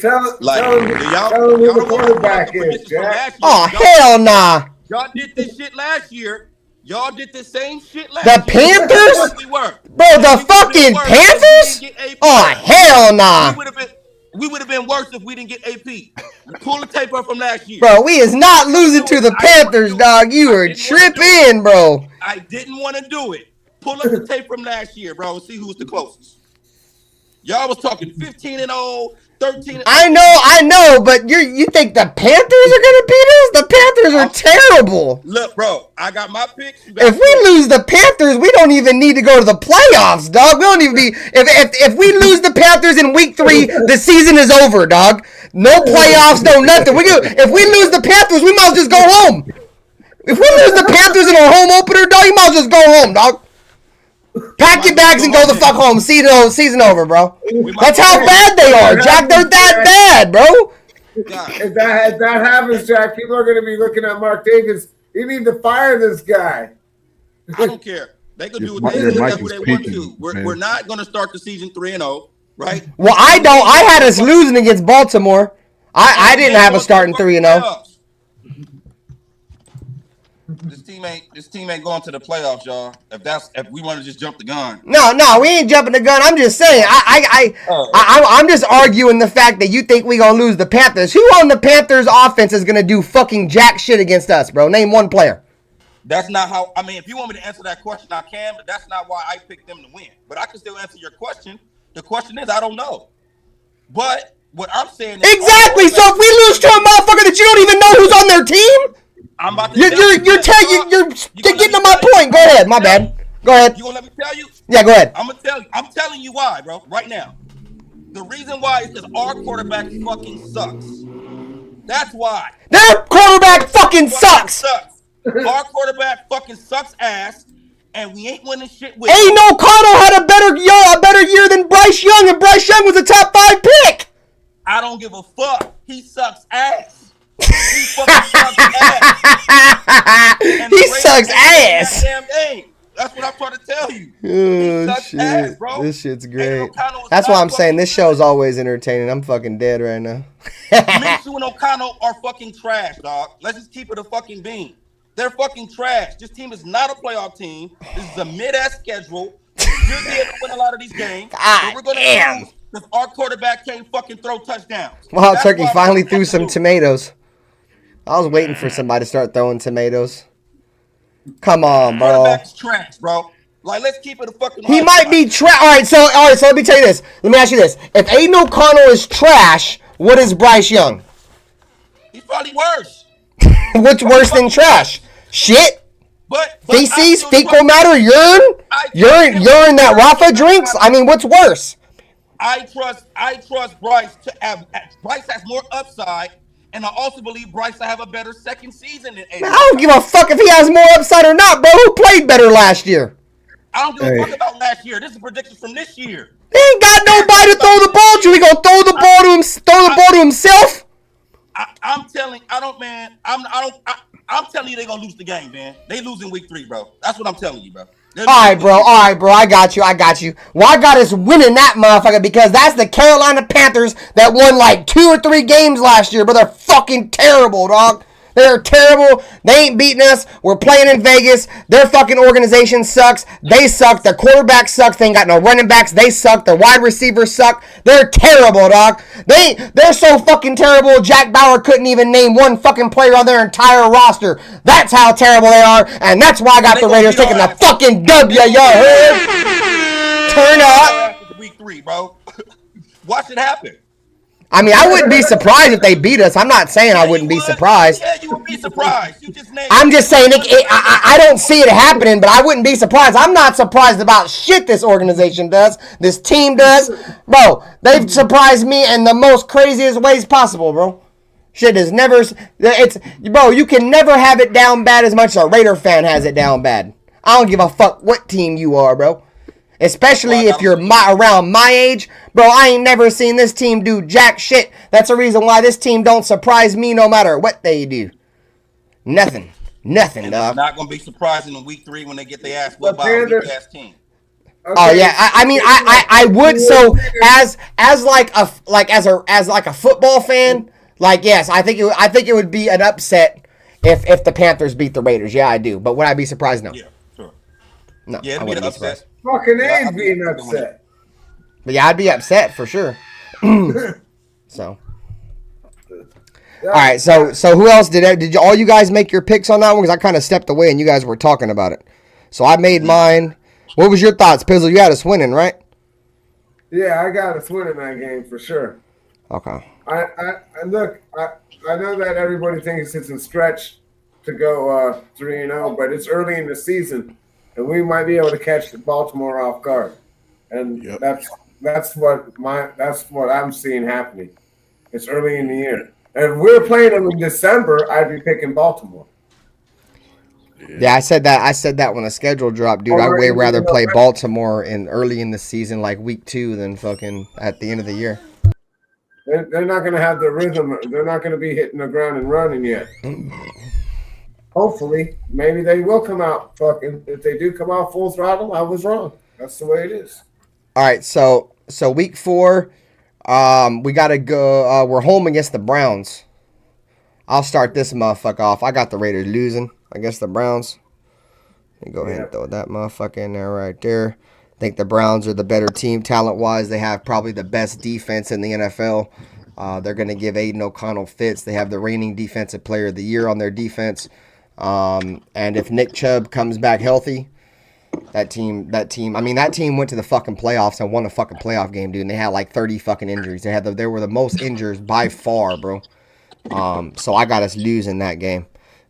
who the quarterback is, Jack. Oh, hell nah. Y'all did this shit last year. Y'all did the same shit last The year. Panthers? We were. Bro, the fucking Panthers? Oh, hell nah. We would have been worse if we didn't get AP. Pull the tape up from last year. Bro, we is not losing to the Panthers, dog. You are tripping, bro. I didn't want to do it. Pull up the tape from last year, bro, and see who's the closest. Y'all was talking 15-0, 13-0. I know, but you think the Panthers are gonna beat us? The Panthers are terrible. Look, bro, I got my picks. If we lose the Panthers, we don't even need to go to the playoffs, dog. We don't even be. If we lose the Panthers in week 3, the season is over, dog. No playoffs, no nothing. If we lose the Panthers, we might just go home. If we lose the Panthers in our home opener, dog, you might just go home, dog. Pack your bags and go the fuck home. Season over, bro. That's how bad they are, Jack. They're that bad, bro. If that happens, Jack, people are going to be looking at Mark Davis. You need to fire this guy. I don't care. They can do what they want to. We're not going to start the season 3-0, right? Well, I don't. I had us losing against Baltimore. I didn't have us starting 3-0. This team ain't going to the playoffs, y'all. If we want to just jump the gun. No, we ain't jumping the gun. I'm just saying. I'm just arguing the fact that you think we gonna lose the Panthers. Who on the Panthers offense is gonna do fucking jack shit against us, bro? Name one player. That's not how. I mean, if you want me to answer that question, I can. But that's not why I picked them to win. But I can still answer your question. The question is, I don't know. But what I'm saying is exactly. So if we lose to a motherfucker that you don't even know who's on their team. I'm about to you're getting to my point. Go ahead. My bad. Go ahead. You gonna let me tell you? Yeah, go ahead. I'm gonna tell you. I'm telling you why, bro. Right now. The reason why is because our quarterback fucking sucks. That's why. Their quarterback fucking sucks. Our quarterback fucking sucks ass, and we ain't winning shit with. Ain't no O'Connell had a better year than Bryce Young, and Bryce Young was a top 5 pick. I don't give a fuck. He sucks ass. He fucking sucks ass. He sucks ass. That's what I'm trying to tell you. Oh, he sucks shit. ass, bro. This shit's great. That's why I'm saying this show's always entertaining. I'm fucking dead right now. Minshew and O'Connell are fucking trash, dog. Let's just keep it a fucking bean. They're fucking trash. This team is not a playoff team. This is a mid-ass schedule. You're there to win a lot of these games. But we're going to lose because our quarterback can't fucking throw touchdowns. Wow, Turkey finally threw some tomatoes. I was waiting for somebody to start throwing tomatoes. Come on, bro. Quarterback's trash, bro. Like, let's keep it a fucking. He might be trash. All right, so let me tell you this. Let me ask you this. If Aiden O'Connell is trash, what is Bryce Young? He's probably worse. What's worse than trash? Shit. But I Feces, still fecal trust- matter, urine, I urine that Rafa drinks. I mean, what's worse? I trust Bryce to have. Bryce has more upside, and I also believe Bryce to have a better second season than AJ. Man, I don't give a fuck if he has more upside or not, bro. Who played better last year? I don't give a fuck about last year. This is predictions from this year. He ain't got nobody to throw the ball to. He gonna throw the ball to himself. I'm telling you, they're gonna lose the game, man. They lose in week 3, bro. That's what I'm telling you, bro. All right, bro. I got you. Well, I got us winning that motherfucker because that's the Carolina Panthers that won like 2 or 3 games last year, but they're fucking terrible, dog. They're terrible. They ain't beating us. We're playing in Vegas. Their fucking organization sucks. They suck. Their quarterback sucks. They ain't got no running backs. They suck. Their wide receivers suck. They're terrible, dog. They're so fucking terrible. Jack Bauer couldn't even name one fucking player on their entire roster. That's how terrible they are, and that's why I got the Raiders taking the fucking W. Y'all heard? Turn up. Week 3, bro. Watch it happen. I mean, I wouldn't be surprised if they beat us. I'm not saying I wouldn't be surprised. Yeah, you would be surprised. You just named I'm just saying, I don't see it happening, but I wouldn't be surprised. I'm not surprised about shit this organization does, this team does. Bro, they've surprised me in the most craziest ways possible, bro. Shit is never, bro, you can never have it down bad as much as a Raider fan has it down bad. I don't give a fuck what team you are, bro. Especially if you're around my age. Bro, I ain't never seen this team do jack shit. That's the reason why this team don't surprise me no matter what they do. Nothing, dog. It's not going to be surprising in week 3 when they get their ass whooped by a weak-ass team. Okay. Oh yeah, I mean, I would. So as like a football fan, like yes, I think it would be an upset if the Panthers beat the Raiders. Yeah, I do. But would I be surprised? No. Yeah, sure. No, Yeah, I it'd be wouldn't an be surprised. upset. Fucking Yeah, A's I'd be being doing upset. But yeah, I'd be upset for sure. So. All right, so who else did all you guys make your picks on that one? Because I kind of stepped away and you guys were talking about it. So I made mine. What was your thoughts, Pizzle? You had us winning, right? Yeah, I got us winning that game for sure. Okay. I look. I know that everybody thinks it's a stretch to go 3-0, but it's early in the season, and we might be able to catch Baltimore off guard, and that's what I'm seeing happening. It's early in the year, and if we're playing them in December, I'd be picking Baltimore. Yeah, I said that when the schedule dropped, dude. I'd way rather play Baltimore early in the season, like week 2, than fucking at the end of the year. They're not going to have the rhythm. They're not going to be hitting the ground and running yet. Hopefully, maybe they will come out fucking. If they do come out full throttle, I was wrong. That's the way it is. All right, so week 4, we gotta go. We're home against the Browns. I'll start this motherfucker off. I got the Raiders losing against the Browns. Let me go ahead and throw that motherfucker in there right there. I think the Browns are the better team talent-wise. They have probably the best defense in the NFL. They're going to give Aiden O'Connell fits. They have the reigning defensive player of the year on their defense. And if Nick Chubb comes back healthy, that team went to the fucking playoffs and won a fucking playoff game, dude. And they had like 30 fucking injuries. They were the most injuries by far, bro. So I got us losing that game.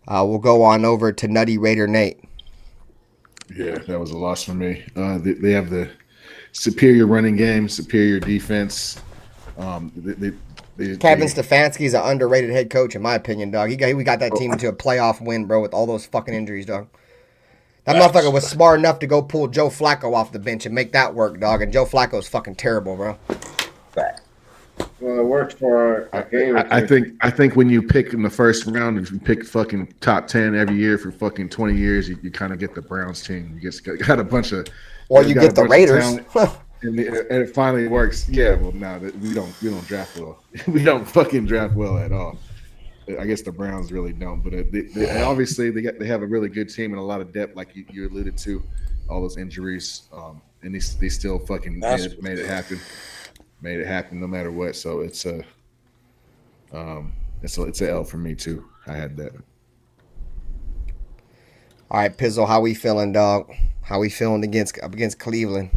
We'll go on over to Nutty Raider Nate. Yeah, that was a loss for me. They have the superior running game, superior defense. Kevin Stefanski's an underrated head coach, in my opinion, dog. We got that team into a playoff win, bro, with all those fucking injuries, dog. That motherfucker was smart enough to go pull Joe Flacco off the bench and make that work, dog. And Joe Flacco's fucking terrible, bro. Well, it worked for our game. I think when you pick in the first round, if you pick fucking top 10 every year for fucking 20 years, you kind of get the Browns team. You got a bunch of, or you get the Raiders, and it finally works. Yeah, well, no, we don't draft well. We don't fucking draft well at all. I guess the Browns really don't, but they obviously they have a really good team and a lot of depth, like you alluded to, all those injuries, and they still fucking made it happen. Made it happen no matter what. So it's a L for me too. I had that. All right, Pizzle, how we feeling, dog? How we feeling against Cleveland?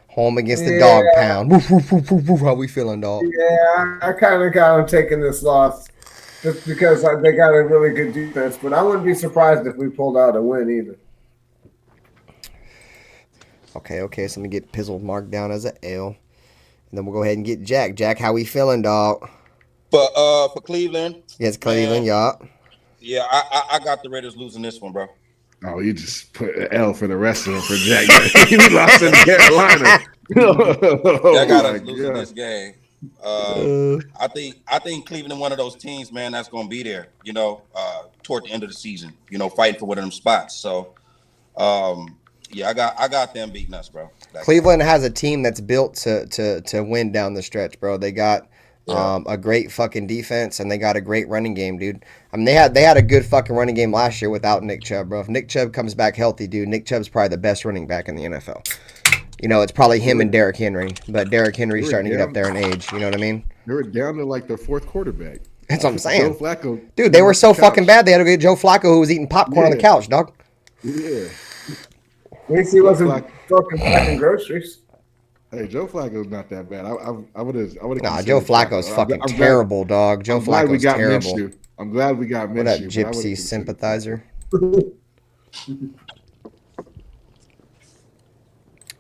Home against the dog pound. Woof, woof, woof, woof, woof. How we feeling, dog? Yeah, I kind of got them taking this loss just because they got a really good defense. But I wouldn't be surprised if we pulled out a win either. Okay. So let me get Pizzle marked down as a L. And then we'll go ahead and get Jack. Jack, how we feeling, dog? But for Cleveland, Yes, Cleveland, man, y'all. yeah, I got the Raiders losing this one, bro. Oh, you just put an L for the rest of them for Jack. We lost in Carolina. I got my us losing God. this game. I think Cleveland one of those teams, man, that's gonna be there, toward the end of the season, fighting for one of them spots. So yeah, I got them beating us, bro. Cleveland has a team that's built to win down the stretch, bro. They got a great fucking defense and they got a great running game, dude. I mean, they had a good fucking running game last year without Nick Chubb, bro. If Nick Chubb comes back healthy, dude, Nick Chubb's probably the best running back in the NFL. It's probably him and Derrick Henry, but Derrick Henry's starting to get up there in age. You know what I mean? They were down to like their fourth quarterback. That's what I'm saying. Joe Flacco, dude, they were so fucking bad. They had to get Joe Flacco, who was eating popcorn on the couch, dog. Yeah. At least he wasn't fucking packing groceries. Hey, Joe Flacco's not that bad. I would have. Nah, Joe Flacco's fucking terrible, dog. Joe Flacco's terrible. Minshew. I'm glad we got Minshew. What up, gypsy sympathizer?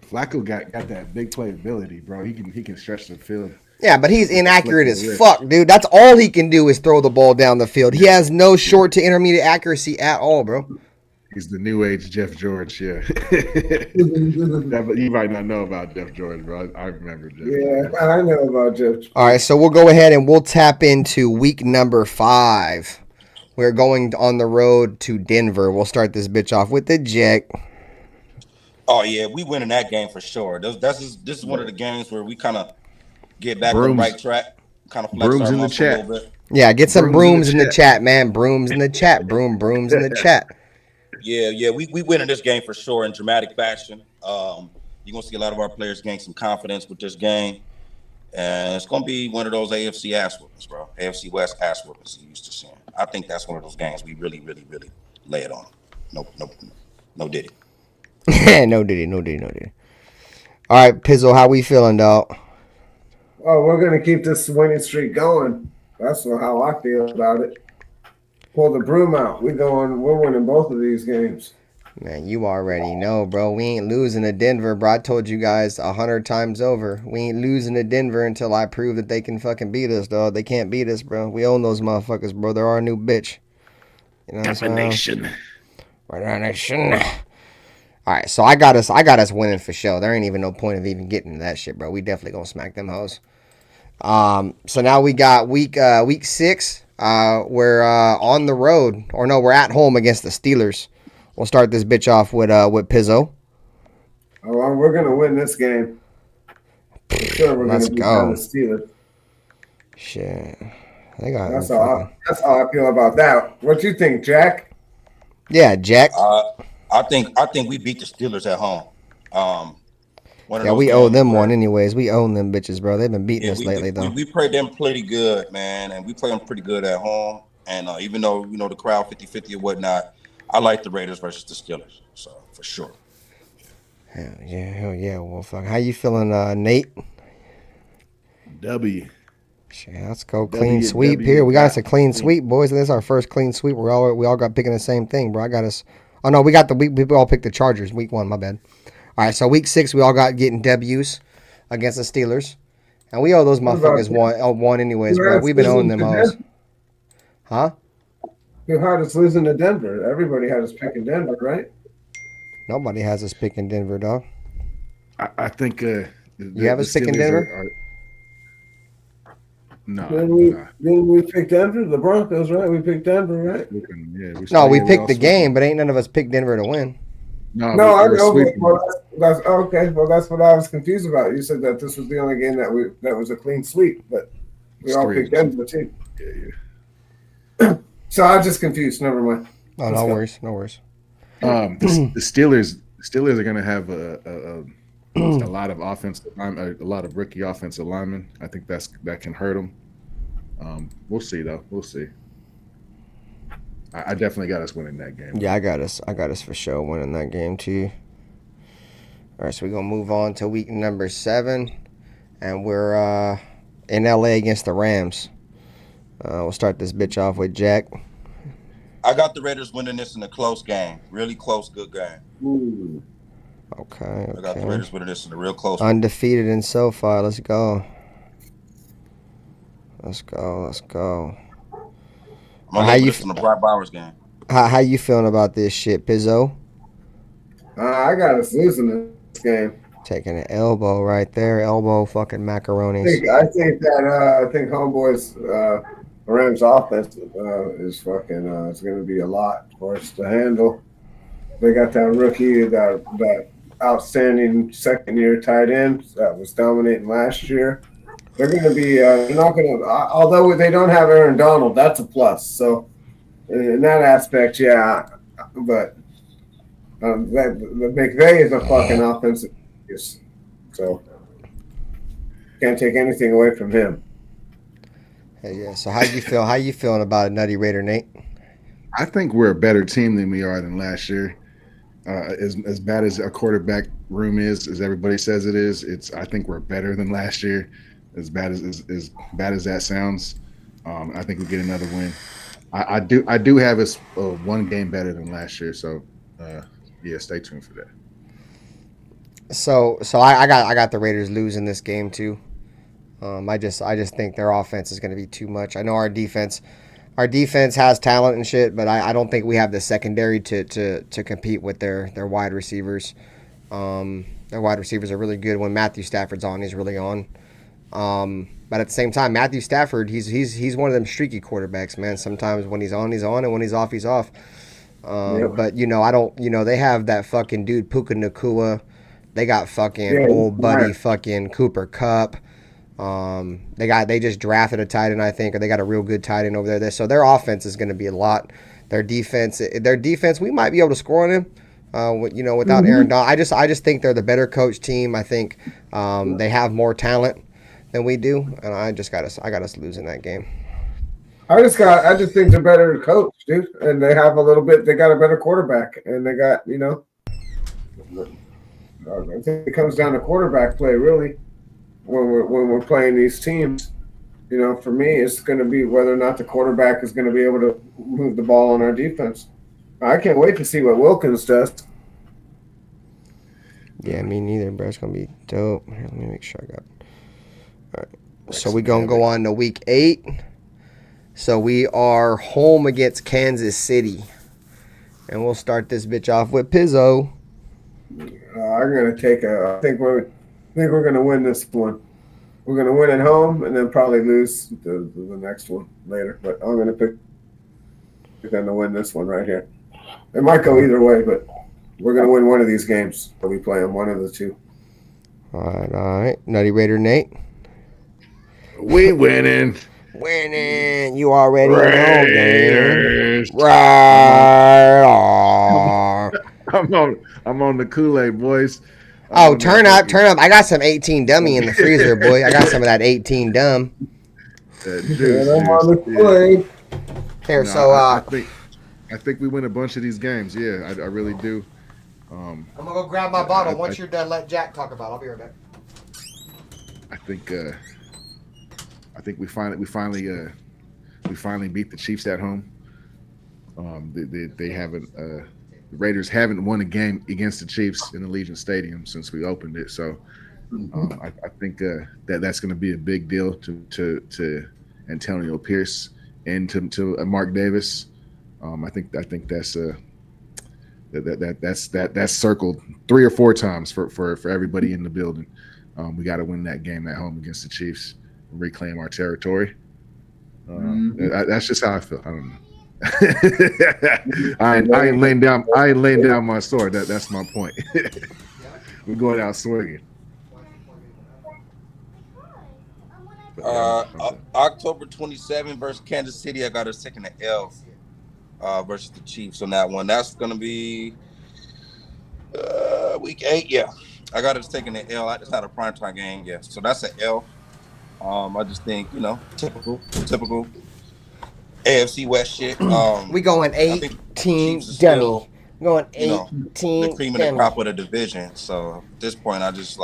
Flacco got that big playability, bro. He can stretch the field. Yeah, but he's inaccurate as fuck, dude. That's all he can do is throw the ball down the field. He has no short to intermediate accuracy at all, bro. He's the new age Jeff George, yeah. Yeah, but you might not know about Jeff George, bro. I remember Jeff. Yeah, I know about Jeff. All right, so we'll go ahead and we'll tap into week number 5. We're going on the road to Denver. We'll start this bitch off with the Jack. Oh yeah, we winning that game for sure. This is one of the games where we kind of get back on the right track, kind of flex our muscle a little bit. Yeah, get some brooms in the chat, man. Brooms in the chat. Brooms in the chat. Yeah, we winning this game for sure in dramatic fashion. You're gonna see a lot of our players gain some confidence with this game, and it's gonna be one of those AFC ass whoopings, bro. AFC West ass whoopings you used to seeing. I think that's one of those games we really lay it on. No diddy. No diddy. All right, Pizzle, how we feeling, dog? Oh, we're gonna keep this winning streak going. That's how I feel about it. Pull the broom out. We're winning both of these games. Man, you already know, bro. We ain't losing to Denver, bro. I told you guys 100 times over. We ain't losing to Denver until I prove that they can fucking beat us, dog. They can't beat us, bro. We own those motherfuckers, bro. They're our new bitch. You know what I'm saying? Nation. All right, so I got us winning for sure. There ain't even no point of even getting to that shit, bro. We definitely gonna smack them hoes. So now we got week 6. We're on the road, or no, we're at home against the Steelers. We'll start this bitch off with Pizzo. Oh, well, we're gonna win this game. For sure, we're Let's gonna beat go. down the Steelers. Shit, that's how I feel about that. What you think, Jack? Yeah, Jack. I think we beat the Steelers at home. We owe them one anyways. We own them bitches, bro. They've been beating us lately, though. We played them pretty good, man, and we play them pretty good at home. And even though the crowd 50-50 or whatnot, I like the Raiders versus the Steelers, so for sure. Hell yeah. Well, fuck. How you feeling, Nate? W. Shit, let's go clean sweep here. We got us a clean sweep, boys. This is our first clean sweep. We all got picking the same thing, bro. I got us. Oh no, we all picked the Chargers week 1. My bad. All right, so week 6 we all got getting W's against the Steelers, and we owe those motherfuckers one anyways, bro. We've been owning them hoes. Huh? Who had us losing to Denver? Everybody had us picking Denver, right? Nobody has us picking Denver, dog. I think you have us picking Denver? No. Didn't we pick Denver? The Broncos, right? We picked Denver, right? We picked the game, but ain't none of us picked Denver to win. No, I know. That's okay. Well, that's what I was confused about. You said that this was the only game that was a clean sweep, but we all picked Denver too. Yeah. So I was just confused. Never mind. Oh, no worries. The Steelers are going to have a lot of offensive linemen, a lot of rookie offensive linemen. I think that can hurt them. We'll see though. We'll see. I definitely got us winning that game. Yeah, I got us for sure winning that game too. All right, so we're gonna move on to week number 7, and we're in LA against the Rams. We'll start this bitch off with Jack. I got the Raiders winning this in a close game, really close, good game. Ooh. Okay. I got the Okay. Raiders winning this in a real close one. Undefeated in SoFi. Let's go. Let's go. Let's go. I'm gonna How label you this in the Brock Bowers game. how you feeling about this shit, Pizzo? I got us losing this game. Taking an elbow right there. Elbow fucking macaronis. I think Homeboy's Rams offense is fucking. It's going to be a lot for us to handle. They got that rookie, that outstanding second-year tight end that was dominating last year. They're going to be. They're not going to. Although they don't have Aaron Donald, that's a plus. So in that aspect, yeah. But the McVay is a fucking offensive. So can't take anything away from him. Hey, yeah. So how you feel? How you feeling about a Nutty Raider, Nate? I think we're a better team than we are than last year. As bad as our quarterback room is, as everybody says it is, I think we're better than last year. As bad as that sounds, I think we get another win. I do have us one game better than last year, so yeah, stay tuned for that. So I got the Raiders losing this game too. I just think their offense is going to be too much. I know our defense has talent and shit, but I don't think we have the secondary to compete with their wide receivers. Their wide receivers are really good. When Matthew Stafford's on, he's really on. But at the same time, Matthew Stafford, he's one of them streaky quarterbacks, man. Sometimes when he's on, and when he's off. Yep. But they have that fucking dude Puka Nakua. They got fucking old buddy right. fucking Cooper Kupp. They just drafted a tight end, I think, or they got a real good tight end over there. So their offense is going to be a lot. Their defense, we might be able to score on them. Without Aaron Donald, I just think they're the better coach team. I think they have more talent than we do, and I got us losing that game. I just think they're better coach, dude, and they have they got a better quarterback, and they got I think it comes down to quarterback play, really, when we're playing these teams. For me, it's going to be whether or not the quarterback is going to be able to move the ball on our defense. I can't wait to see what Wilkins does. Yeah, me neither, bro. It's going to be dope. Here, let me make sure I got it. All right. So we're going to go on to week 8. So we are home against Kansas City. And we'll start this bitch off with Pizzo. I'm going to I think we're going to win this one. We're going to win at home and then probably lose the next one later. But I'm going to pick them to win this one right here. It might go either way, but we're going to win one of these games. We play them, one of the two. All right. Nutty Raider Nate. We winning. Winning. You already know, Raiders. Right. I'm on the Kool-Aid, boys. Oh, turn up. I got some 18 dummy in the freezer, boy. I got some of that 18 dumb. I'm on the play. Here, I think we win a bunch of these games. Yeah, I really do. I'm gonna go grab my bottle. Once you're done, let Jack talk about it. I'll be right back. I think we finally beat the Chiefs at home. They haven't. The Raiders haven't won a game against the Chiefs in Allegiant Stadium since we opened it. So I think that's going to be a big deal to Antonio Pierce and to Mark Davis. I think that's circled 3 or 4 times for everybody in the building. We got to win that game at home against the Chiefs and reclaim our territory. That's just how I feel. I don't know. I ain't laying down my sword. That's my point. We're going out swinging. October 27 versus Kansas City. I got us taking the L versus the Chiefs on that one. That's gonna be week 8. Yeah, I got us taking the L. I just had a primetime game. Yeah, so that's an L. I just think typical AFC West shit. We going 18 dummy. Going 18 the cream of the crop of the division. So at this point, I just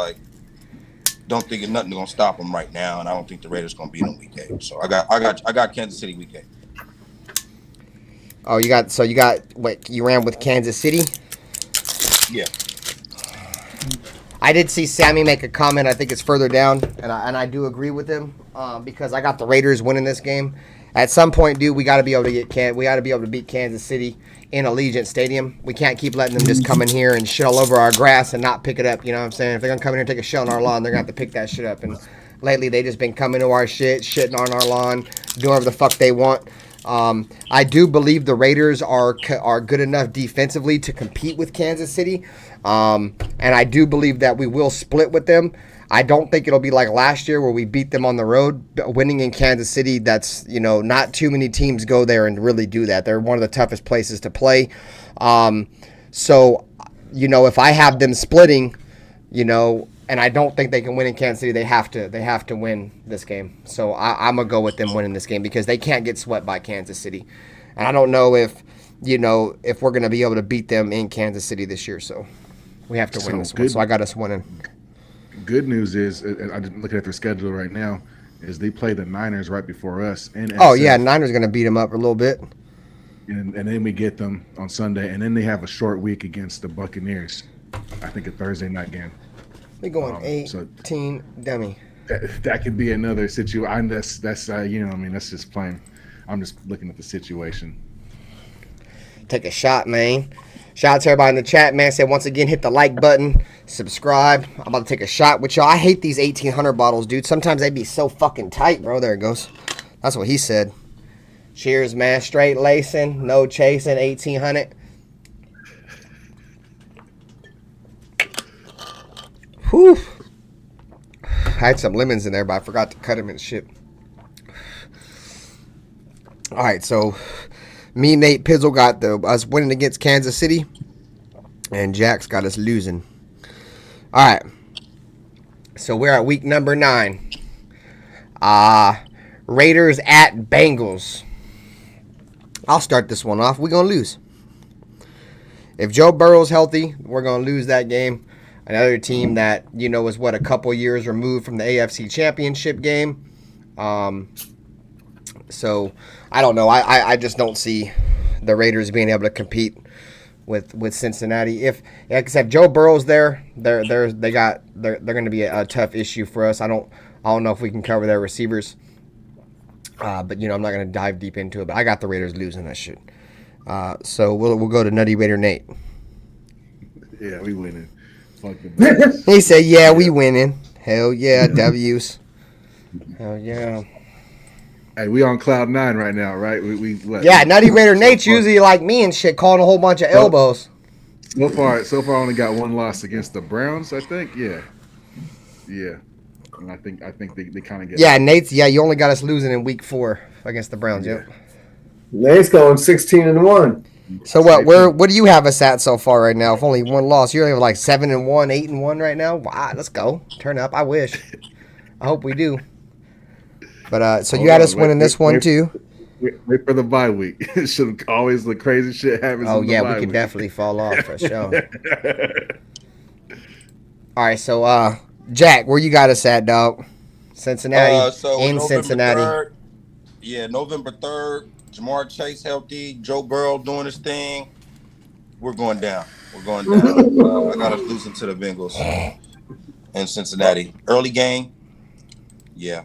don't think nothing gonna stop them right now, and I don't think the Raiders gonna beat them week 8. So I got Kansas City week 8. Oh, you got what? You ran with Kansas City? Yeah. I did see Sammy make a comment. I think it's further down, and I do agree with him because I got the Raiders winning this game. At some point, dude, we got to be able to beat Kansas City in Allegiant Stadium. We can't keep letting them just come in here and shit all over our grass and not pick it up. You know what I'm saying? If they're gonna come in here and take a shit on our lawn, they're gonna have to pick that shit up. And lately, they just been coming to our shit, shitting on our lawn, doing whatever the fuck they want. I do believe the Raiders are good enough defensively to compete with Kansas City, and I do believe that we will split with them. I don't think it'll be like last year where we beat them on the road. Winning in Kansas City, that's, not too many teams go there and really do that. They're one of the toughest places to play. So, if I have them splitting, and I don't think they can win in Kansas City, they have to win this game. So I'm going to go with them winning this game because they can't get swept by Kansas City. And I don't know if we're going to be able to beat them in Kansas City this year. So we have to win this one. So I got us winning. Good news is, I'm looking at their schedule right now, is they play the Niners right before us. Niners going to beat them up a little bit. And then we get them on Sunday, and then they have a short week against the Buccaneers. I think a Thursday night game. They're going 18 dummy. That could be another situation. That's that's just plain. I'm just looking at the situation. Take a shot, man. Shout out to everybody in the chat, man. Said once again, hit the like button, subscribe. I'm about to take a shot with y'all. I hate these 1800 bottles, dude. Sometimes they be so fucking tight, bro. There it goes. That's what he said. Cheers, man. Straight lacing, no chasing, 1800. Whew. I had some lemons in there, but I forgot to cut them and shit. All right, so me, Nate Pizzle got us winning against Kansas City, and Jack's got us losing. All right, so we're at week number 9. Raiders at Bengals. I'll start this one off. We're going to lose. If Joe Burrow's healthy, we're going to lose that game. Another team that, is a couple years removed from the AFC Championship game. So, I don't know. I just don't see the Raiders being able to compete with Cincinnati. Like I said, if Joe Burrow's there, they're going to be a tough issue for us. I don't know if we can cover their receivers. But I'm not going to dive deep into it. But I got the Raiders losing that shit. So we'll go to Nutty Raider Nate. Yeah, we winning. Fuck the Bears. He said, "Yeah, we winning. Hell yeah, W's. Hell yeah." Hey, we on cloud 9 right now, right? We what? Yeah, Nutty Raider Nate's usually like me and shit, calling a whole bunch of elbows. So far, I only got one loss against the Browns. I think, yeah. And I think they kind of get. Yeah, Nate's. Yeah, you only got us losing in week 4 against the Browns. Yeah. Yep. Nate's going 16-1. So what do you have us at so far right now? If only one loss, you're like 7-1, 8-1 right now. Wow, let's go. Turn up. I wish. I hope we do. But so you had us winning this one too. Wait for the bye week. It should always the crazy shit happens. Oh yeah, we could definitely fall off for sure. All right, so Jack, where you got us at, dog? Cincinnati in November Cincinnati. 3rd, November 3rd. Jamar Chase healthy. Joe Burrow doing his thing. We're going down. I got us losing to the Bengals in Cincinnati. Early game. Yeah.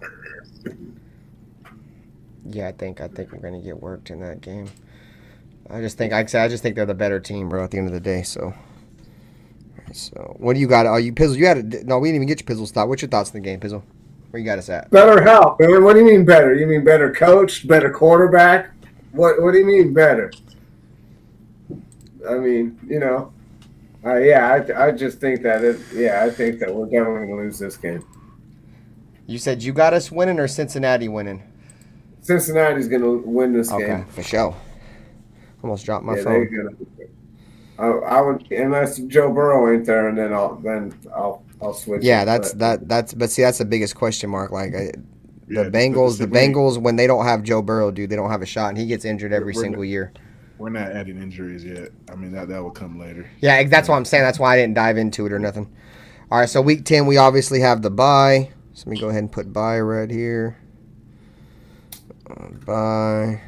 Yeah, I think we're gonna get worked in that game. I just think they're the better team, bro. At the end of the day, so what do you got? Are you Pizzle? We didn't even get your Pizzle's thought. What's your thoughts on the game, Pizzle? Where you got us at? Better help, man. What do you mean better? You mean better coach, better quarterback? What do you mean better? I mean, I just think that I think that we're definitely gonna lose this game. You said you got us winning or Cincinnati winning? Cincinnati's gonna win this game. Okay, for sure. Almost dropped my Yeah, phone. I would, unless Joe Burrow ain't there, and then I'll switch. Yeah, it, that's the biggest question mark. Like the Yeah, Bengals, when they don't have Joe Burrow, dude, they don't have a shot, and he gets injured every single year. We're not adding injuries yet. I mean, that will come later. Yeah, that's what I'm saying. That's why I didn't dive into it or nothing. All right, so week 10, we obviously have the bye. So let me go ahead and put bye right here. Bye.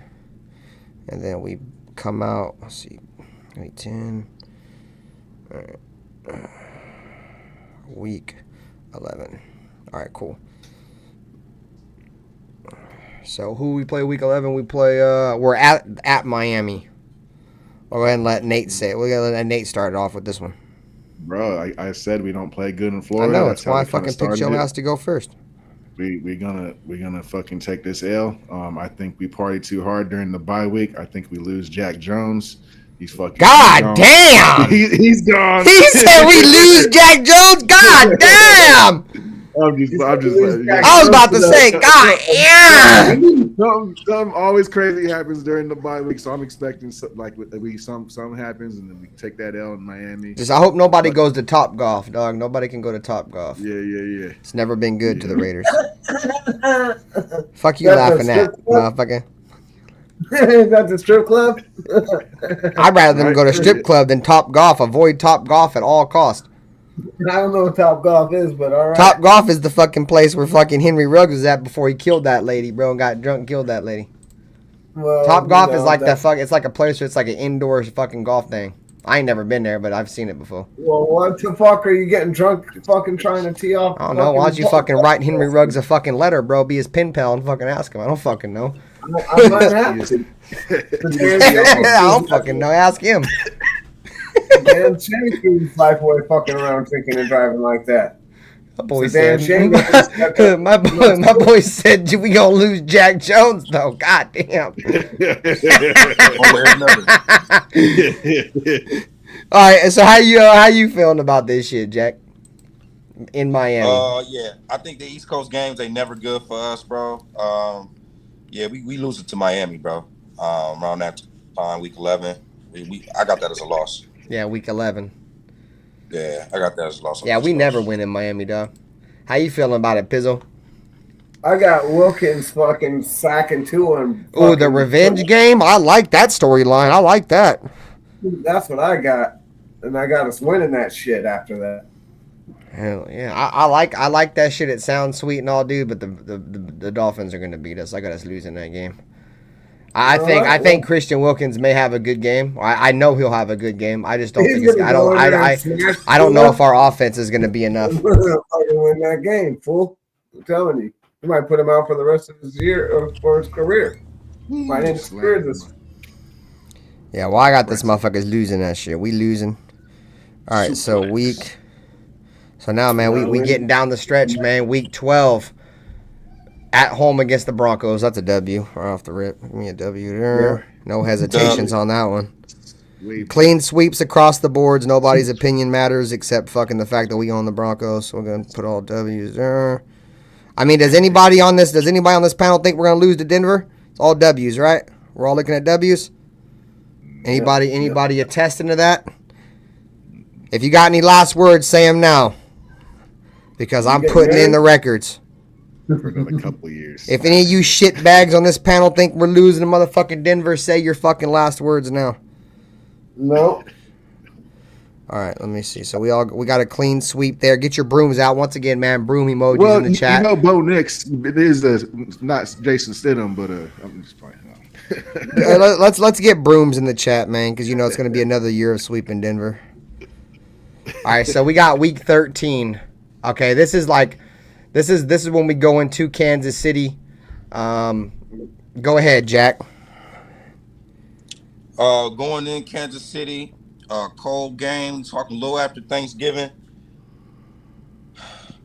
And then we come out. Let's see. Week 10. All right. Week 11. All right, cool. So who we play week 11? We play. We're at Miami. We'll go ahead and let Nate say it. We're gonna let Nate start it off with this one. Bro, I said we don't play good in I Florida. know. That's That's how why I we kinda fucking picked started your it. ass to go first. We're gonna fucking take this L. I think we partied too hard during the bye week. I think we lose Jack Jones. He's fucking God gone. damn! He's gone. He said we lose Jack Jones. God damn! I'm just I was about to say, God damn! Something always crazy happens during the bye week, so I'm expecting something happens, and then we take that L in Miami. Just I hope nobody goes to Top Golf, dog. Nobody can go to Top Golf. Yeah. It's never been good to the Yeah. Raiders. Fuck you laughing at, motherfucker. Is that the strip club? I'd rather them go to strip club than Top Golf. Avoid Top Golf at all costs. I don't know what Top Golf is, but all right. Top Golf is the fucking place where fucking Henry Ruggs was at before he killed that lady, bro, and got drunk and killed that lady. Well, Top Golf is like that's- it's like a place where it's like an indoor fucking golf thing. I ain't never been there, but I've seen it before. Well, what the fuck are you getting drunk fucking trying to tee off? I don't know. Why don't you fucking write Henry Ruggs a fucking letter, bro? Be his pen pal and fucking ask him. I don't fucking know. I might have to. I don't fucking know. Ask him. Dan Shane threw his life away fucking around drinking and driving like that. My boy So Dan Shane said. My boy said we gonna lose Jack Jones though. God damn. All right. So how you feeling about this shit, Jack? In Miami. Yeah, I think the East Coast games they never good for us, bro. Yeah, we lose it to Miami, bro. Around that time, week 11, I got that as a loss. Yeah, week 11. Yeah, I got that as a loss. Yeah, we never win in Miami, dog. How you feeling about it, Pizzle? I got Wilkins fucking sacking two and. Oh, the revenge game. I like that storyline. I like that. That's what I got, and I got us winning that shit after that. Hell yeah, I like that shit. It sounds sweet and all, dude. But the Dolphins are gonna beat us. I got us losing that game. I think Christian Wilkins may have a good game. I know he'll have a good game. I just don't think it's. I don't know if our offense is gonna be enough. We're gonna fucking win that game, fool. I'm telling you, you might put him out for the rest of his year or for his career. Might interfere this. Yeah, well, I got this motherfuckers losing that shit. We losing. All right, so week. So now, man, we getting down the stretch, man. Week 12. At home against the Broncos. That's a W. Right off the rip. Give me a W there. No hesitations on that one. Clean sweeps across the boards. Nobody's opinion matters except fucking the fact that we own the Broncos. So we're going to put all W's there. I mean, does anybody on this panel think we're going to lose to Denver? It's all W's, right? We're all looking at W's? Anybody attesting to that? If you got any last words, say them now. Because I'm putting in the records. For another couple of years. If any of you shitbags on this panel think we're losing to motherfucking Denver, say your fucking last words now. No. All right, let me see. So we got a clean sweep there. Get your brooms out once again, man. Broom emojis Well, in the chat. you know, Bo Nix it is not Jason Stidham, but I'm just playing. Let's get brooms in the chat, man, because you know it's going to be another year of sweeping Denver. All right, so we got week 13. Okay, this is when we go into Kansas City. Go ahead, Jack. Going in Kansas City, cold game. Talking low after Thanksgiving.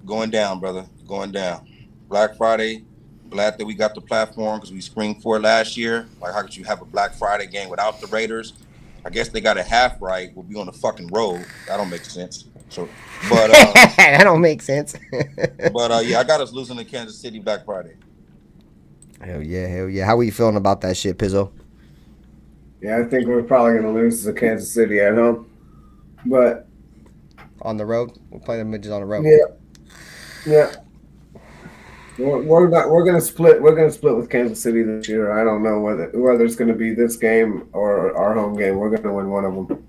Going down, brother. Going down. Black Friday. Glad that we got the platform because we screened for it last year. Like, how could you have a Black Friday game without the Raiders? I guess they got it half right. We'll be on the fucking road. That don't make sense. So, but that don't make sense. but yeah, I got us losing to Kansas City Black Friday. Hell yeah. How are you feeling about that shit, Pizzo? Yeah, I think we're probably gonna lose to Kansas City at home, but On the road? We'll play the midgets on the road. yeah. We're gonna split. We're gonna split with Kansas City this year. I don't know whether it's gonna be this game or our home game. We're gonna win one of them.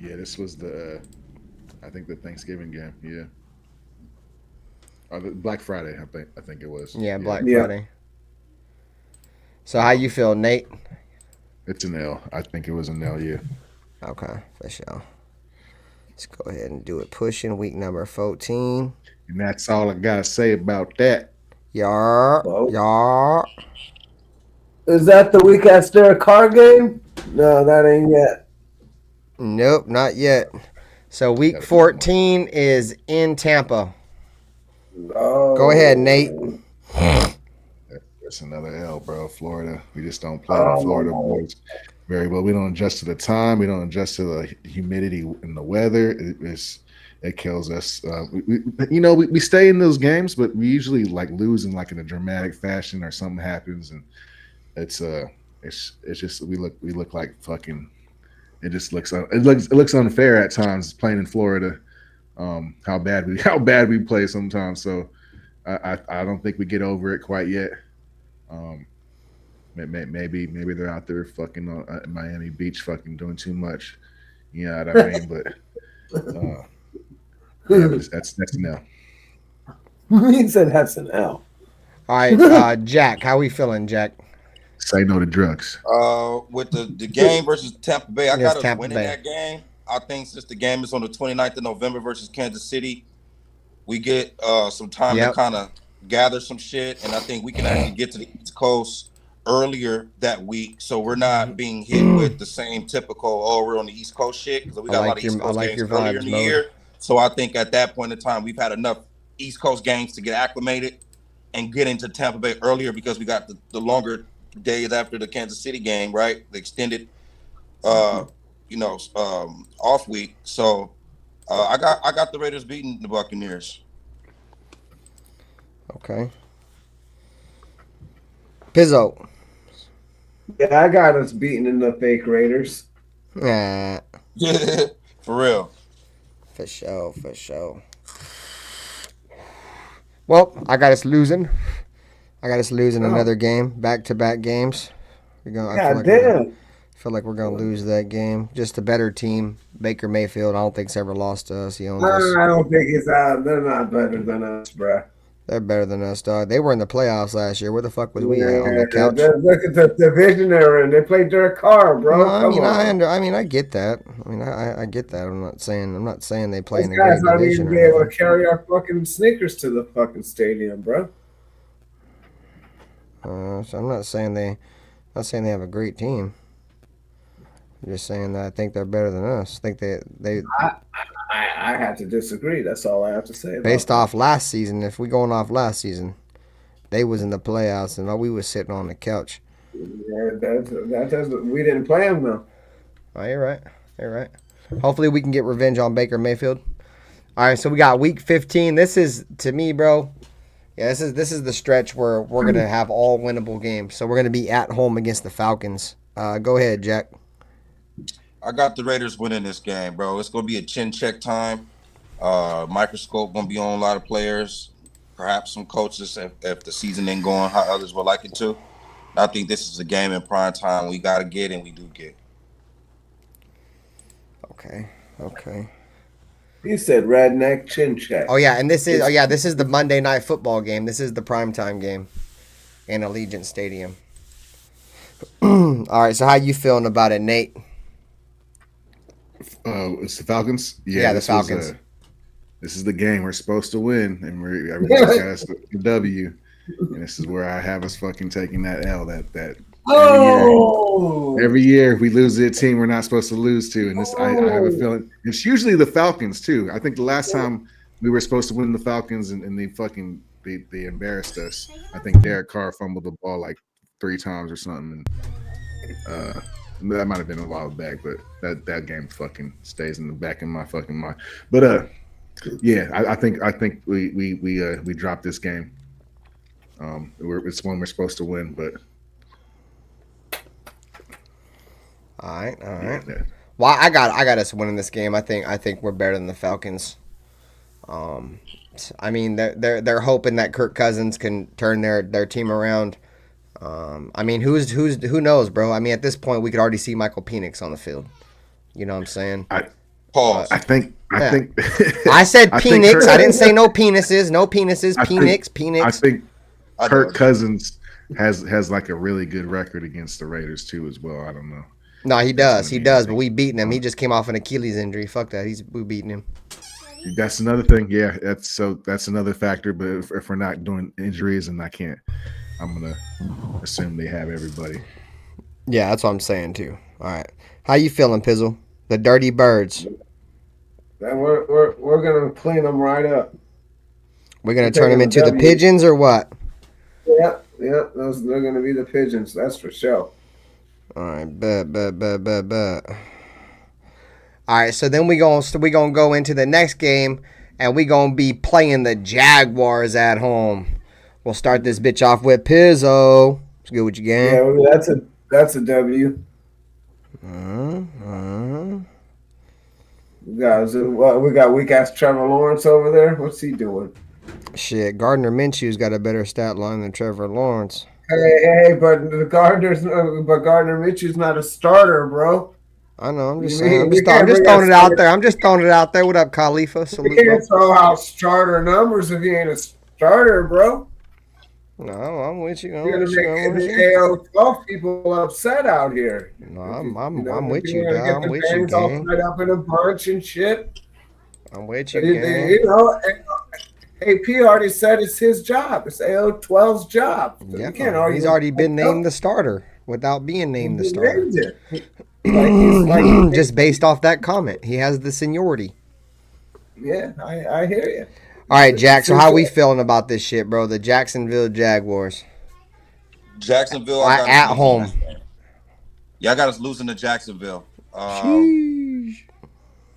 Yeah, this was I think the Thanksgiving game. Yeah, or the Black Friday. I think it was. Yeah, Black Friday. So how you feel, Nate? It's an L. I think it was an L. Yeah. Okay, for sure. Let's go ahead and do it. Pushing week number 14. And that's all I gotta say about that. Yar, Whoa. yar. Is that the week after a car game? No, that ain't yet. Nope, not yet. So week 14 is in Tampa. Oh. Go ahead, Nate. That's another L, bro. Florida. We just don't play the Florida boys very well. We don't adjust to the time. We don't adjust to the humidity and the weather. It kills us. We stay in those games, but we usually like lose in like in a dramatic fashion or something happens, and it's just we look like fucking. It just looks unfair at times playing in Florida. How bad we play sometimes. So I don't think we get over it quite yet. Maybe they're out there fucking on Miami Beach fucking doing too much. You know what I mean? But that's an L. He said that's an L. All right, Jack, how we feeling, Jack? Say no to drugs. With the game versus Tampa Bay, I Yes, got us Tampa winning Bay. that game. I think since the game is on the 29th of November versus Kansas City, we get some time Yep. to kind of gather some shit, and I think we can actually get to the East Coast earlier that week, so we're not being hit with the same typical we're on the East Coast shit, because we got a lot of East Coast games earlier in the year. So I think at that point in time, we've had enough East Coast games to get acclimated and get into Tampa Bay earlier, because we got the longer days after the Kansas City game, right? The extended, off week. So I got the Raiders beating the Buccaneers. Okay. Pizzo. Yeah, I got us beating in the fake Raiders. Nah, For real. for sure. Well, I got us losing. Another game, back-to-back games. God damn. Feel like we're gonna lose that game. Just a better team. Baker Mayfield, I don't think's ever lost to us. He owns us. I don't think it's out. They're not better than us, bruh. They're better than us, dog. They were in the playoffs last year. Where the fuck was we at on the couch? Look at the division they're in. They played Derek Carr, bro. No, Come on. I get that. I get that. I'm not saying they play Those in a great guys aren't division. even be able to carry our fucking sneakers to the fucking stadium, bro. So I'm not saying they have a great team. I'm just saying that I think they're better than us. I think they I have to disagree. That's all I have to say. based off last season. If we going off last season, they was in the playoffs and we was sitting on the couch. Yeah, that doesn't. We didn't play them though. Oh, you're right. Hopefully we can get revenge on Baker Mayfield. All right, so we got week 15. This is, to me, bro. Yeah, this is the stretch where we're gonna have all winnable games. So we're gonna be at home against the Falcons. Go ahead, Jack. I got the Raiders winning this game, bro. It's gonna be a chin check time. Microscope gonna be on a lot of players, perhaps some coaches if the season ain't going how others would like it to. I think this is a game in prime time we gotta get, and we do get. Okay. He said redneck chin check. Oh yeah, and this is the Monday Night Football game. This is the primetime game in Allegiant Stadium. All right, so how you feeling about it, Nate? It's the Falcons. Yeah, the Falcons. This is the game we're supposed to win, and everybody's got us the W. And this is where I have us fucking taking that L. That every year we lose to a team we're not supposed to lose to, and I have a feeling it's usually the Falcons too. I think the last time we were supposed to win the Falcons and they embarrassed us. I think Derek Carr fumbled the ball like 3 times or something. And, that might have been a while back, but that game fucking stays in the back of my fucking mind. But yeah, I think we dropped this game. It's one we're supposed to win, but All right. yeah. Well, I got us winning this game. I think we're better than the Falcons. I mean, they're hoping that Kirk Cousins can turn their team around. I mean, who knows, bro? I mean, at this point, we could already see Michael Penix on the field. You know what I'm saying? Pause. I think I said I think Penix. Kirk- I didn't say no penises. No penises. Penix. I think I know. Kirk Cousins has like a really good record against the Raiders too as well. I don't know. No, he does. He does, but we beating him. He just came off an Achilles injury. Fuck that. We beating him. That's another thing. Yeah, that's another factor. But if we're not doing injuries, and I'm gonna assume they have everybody. Yeah, that's what I'm saying too. All right, how you feeling, Pizzle? The Dirty Birds. And we're gonna clean them right up. We're gonna turn them into the Pigeons or what? Yeah. They're gonna be the Pigeons. That's for sure. All right, bet. All right, so then we gonna go into the next game, and we gonna be playing the Jaguars at home. We'll start this bitch off with Pizzo. What's good with you, gang? Yeah, that's a W. We got weak ass Trevor Lawrence over there. What's he doing? Shit, Gardner Minshew's got a better stat line than Trevor Lawrence. Hey, but Gardner Minshew's not a starter, bro. I know. I'm just saying. I'm just throwing it out there. I'm just throwing it out there. What up, Khalifa? Salute, You can't throw out starter numbers if you ain't a starter, bro. No, I'm with you. You're gonna make the AO12 people upset out here. No, I'm with you, dog. I'm with you, all gang. tied up in a bunch and shit. I'm with you, gang. AP already said it's his job. It's AO12's job. So Yeah, you can't argue. he's already been named the starter without being named the starter. Like Just based off that comment, he has the seniority. Yeah, I hear you. All right, Jack. So how we feeling about this shit, bro? The Jacksonville Jaguars Jacksonville at home. Yeah, I got us losing to Jacksonville. Sheesh.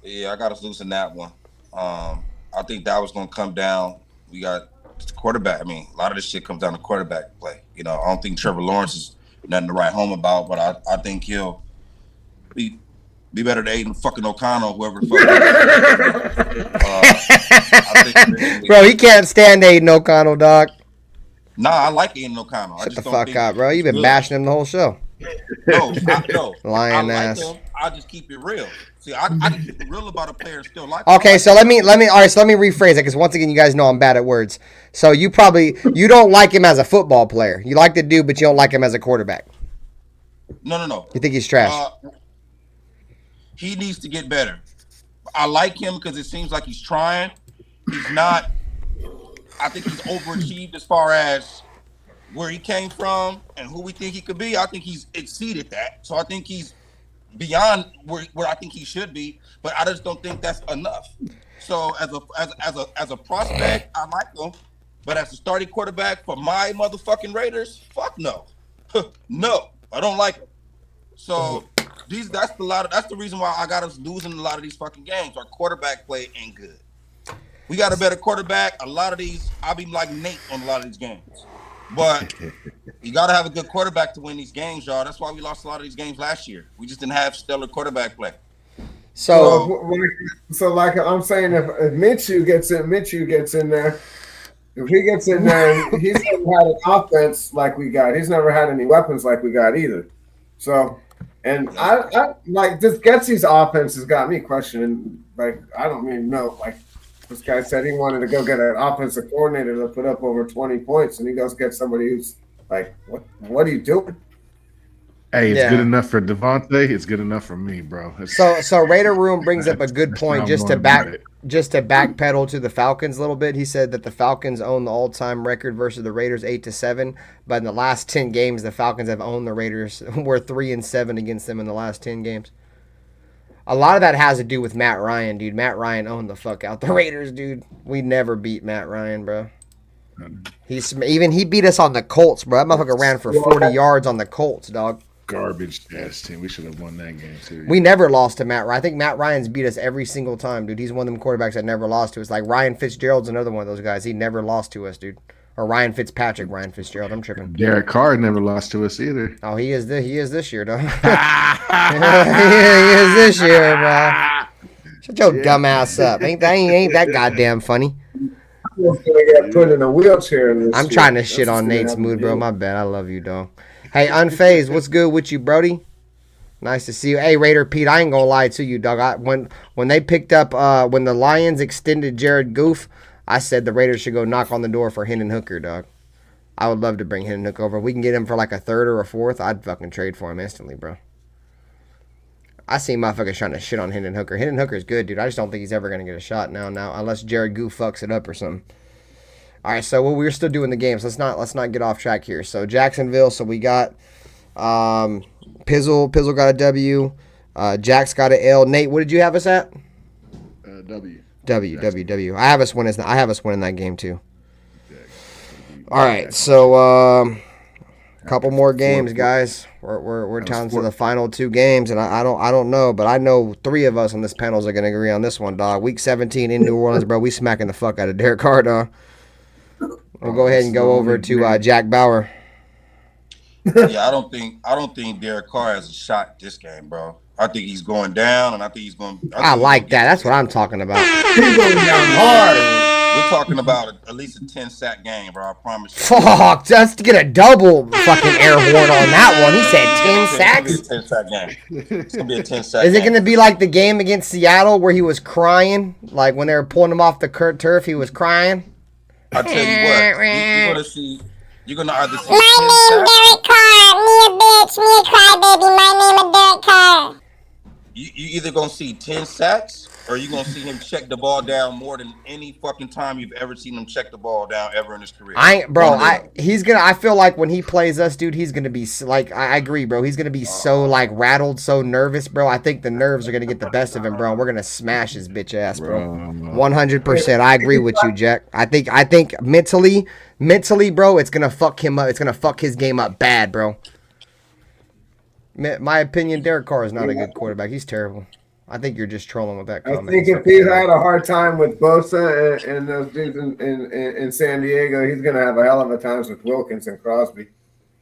Yeah, I got us losing that one. I think that was going to come down. We got the quarterback. I mean, a lot of this shit comes down to quarterback play. You know, I don't think Trevor Lawrence is nothing to write home about, but I think he'll be better than Aiden fucking O'Connell, whoever Bro, he can't stand Aiden O'Connell, dog. Nah, I like Aiden O'Connell. Shut the fuck up, bro. You've been bashing him the whole show. No. Lying I ass. like him. I just keep it real. See, I can keep it real about a player and still like. Okay, so let me rephrase it, because once again, you guys know I'm bad at words. So you don't like him as a football player. You like the dude, but you don't like him as a quarterback. No. You think he's trash? He needs to get better. I like him because it seems like he's trying. He's not. I think he's overachieved as far as where he came from and who we think he could be. I think he's exceeded that. So I think he's beyond where I think he should be. But I just don't think that's enough. So as a prospect, I like him. But as a starting quarterback for my motherfucking Raiders, fuck no. No, I don't like him. So that's the reason why I got us losing a lot of these fucking games. Our quarterback play ain't good. We got a better quarterback. A lot of these, I'll be like Nate on a lot of these games. But you got to have a good quarterback to win these games, y'all. That's why we lost a lot of these games last year. We just didn't have stellar quarterback play. So like I'm saying, if Minshew gets in there, if he gets in there, he's never had an offense like we got. He's never had any weapons like we got either. So, and I like this Getsy's offense has got me questioning. Like, I don't even know. Like, this guy said he wanted to go get an offensive coordinator to put up over 20 points, and he goes get somebody who's like, what are you doing? Hey, it's good enough for Devontae. It's good enough for me, bro. So Raider Room brings up a good point just to backpedal to the Falcons a little bit. He said that the Falcons own the all-time record versus the Raiders 8-7, but in the last 10 games, the Falcons have owned the Raiders. We're 3-7 against them in the last 10 games. A lot of that has to do with Matt Ryan, dude. Matt Ryan owned the fuck out the Raiders, dude. We never beat Matt Ryan, bro. He beat us on the Colts, bro. That motherfucker ran for 40 yards on the Colts, dog. Garbage ass team. We should have won that game too. We never lost to Matt Ryan. I think Matt Ryan's beat us every single time, dude. He's one of them quarterbacks that never lost to us. Like Ryan Fitzgerald's another one of those guys. He never lost to us, dude. Or Ryan Fitzgerald. I'm tripping. Derek Carr never lost to us either. Oh, he is this year, though. He is this year, bro. Shut your dumb ass up. Ain't that goddamn funny? I'm gonna get put in a wheelchair. I'm trying to shit on Nate's mood, bro. My bad. I love you, dog. Hey, Unfazed, what's good with you, Brody? Nice to see you. Hey, Raider Pete, I ain't gonna lie to you, dog. When they picked up, when the Lions extended Jared Goff, I said the Raiders should go knock on the door for Hendon Hooker, dog. I would love to bring Hendon Hooker over. If we can get him for like a third or a fourth, I'd fucking trade for him instantly, bro. I see motherfuckers trying to shit on Hendon Hooker. Hendon Hooker's good, dude. I just don't think he's ever going to get a shot now, unless Jared Goff fucks it up or something. All right, so we're still doing the games. Let's not get off track here. So Jacksonville, so we got Pizzle got a W. Jack's got an L. Nate, what did you have us at? W. W. I have us winning that game too. All right, so couple more games, guys. We're down to the final 2 games, and I don't know, but I know 3 of us on this panel are gonna agree on this one, dog. Week 17 in New Orleans, bro. We smacking the fuck out of Derek Carr, dog. We'll go ahead and go over to Jack Bauer. Yeah, I don't think Derek Carr has a shot this game, bro. I think he's going down, and I think he's going. I like that. That's what I'm talking about. He's going down hard. We're talking about at least a 10-sack game, bro. I promise you. Fuck, just to get a double fucking air horn on that one. He said 10 sacks. It's gonna be a 10-sack game. It's gonna be a 10-sack. Is it going to be like the game against Seattle where he was crying? Like when they were pulling him off the turf, he was crying? I tell you what, you're gonna see. You're gonna either see. My name Derek Carr. Me a bitch. Me a crybaby. My name is Derek Carr. You either gonna see 10 sacks or you're gonna see him check the ball down more than any fucking time you've ever seen him check the ball down ever in his career. I feel like when he plays us, dude, he's gonna be like, I agree, bro. He's gonna be so like rattled, so nervous, bro. I think the nerves are gonna get the best of him, bro. And we're gonna smash his bitch ass, bro. 100%. I agree with you, Jack. I think mentally, bro, it's gonna fuck him up. It's gonna fuck his game up bad, bro. My opinion, Derek Carr is not a good quarterback. He's terrible. I think you're just trolling with that comment. I think if he's had a hard time with Bosa and those dudes in San Diego, he's going to have a hell of a time with Wilkins and Crosby.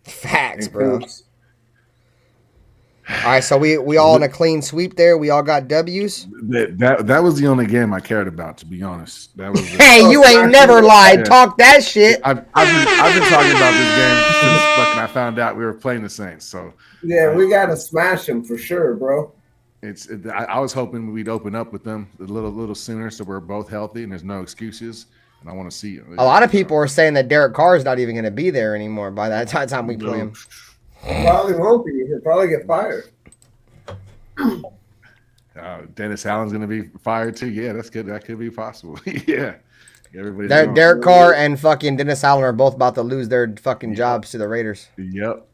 Facts, bro. All right, so we all in a clean sweep there. We all got W's. That was the only game I cared about, to be honest. That was. Hey, you ain't never lied. Yeah. Talk that shit. I've been talking about this game since fucking I found out we were playing the Saints. So yeah, we got to smash him for sure, bro. I was hoping we'd open up with them a little sooner, so we're both healthy and there's no excuses. And I want to see it. A lot of people are saying that Derek Carr is not even going to be there anymore by that time we play him. Probably won't be. He'll probably get fired. Dennis Allen's going to be fired too. Yeah, that's good. That could be possible. Yeah. Derek Carr and fucking Dennis Allen are both about to lose their fucking jobs to the Raiders. Yep.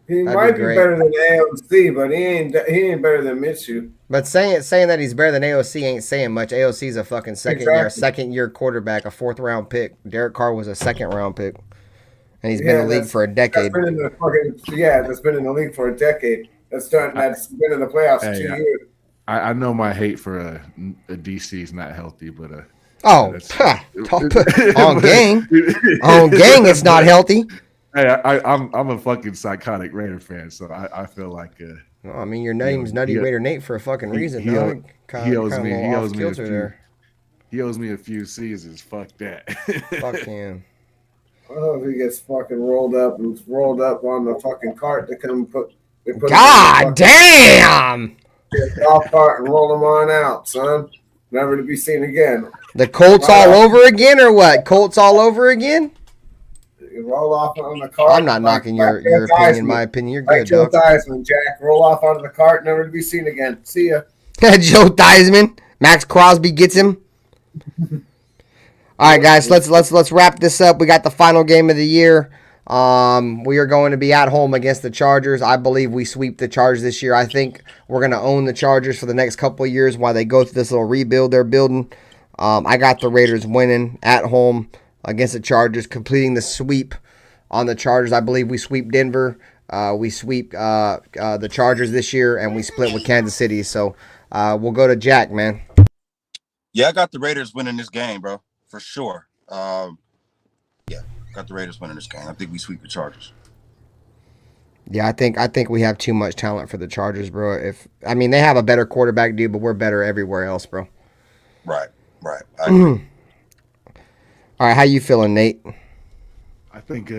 He might be better than AOC, but he ain't better than Minshew. But saying that he's better than AOC ain't saying much. AOC's a fucking second year quarterback, a 4th round pick. Derek Carr was a 2nd round pick. And he's been in the league for a decade. That's been in the league for a decade. That's been in the playoffs for 2 years. I know my hate for a DC is not healthy, but on gang, it's not healthy. Hey, I'm a fucking psychotic Raider fan, so I feel like. I mean, your name's Nutty Raider Nate for a fucking reason. He owes me a few seasons. Fuck that. Fuck him. I hope he gets fucking rolled up on the fucking cart to come put. God damn! Golf cart and roll him on out, son. Never to be seen again. The Colts all over again, or what? Colts all over again? You roll off on the cart. I'm not knocking your opinion. My opinion, you're good, Joe dog. Theismann, Jack. Roll off onto the cart, never to be seen again. See ya. Joe Theismann. Max Crosby gets him. All right, guys, let's wrap this up. We got the final game of the year. We are going to be at home against the Chargers. I believe we sweep the Chargers this year. I think we're going to own the Chargers for the next couple of years while they go through this little rebuild they're building. I got the Raiders winning at home against the Chargers, completing the sweep on the Chargers. I believe we sweep Denver. We sweep the Chargers this year, and we split with Kansas City. So we'll go to Jack, man. Yeah, I got the Raiders winning this game, bro, for sure. Yeah, got the Raiders winning this game. I think we sweep the Chargers. Yeah, I think we have too much talent for the Chargers, bro. They have a better quarterback, dude, but we're better everywhere else, bro. Right. I agree. All right, how you feeling, Nate? I think,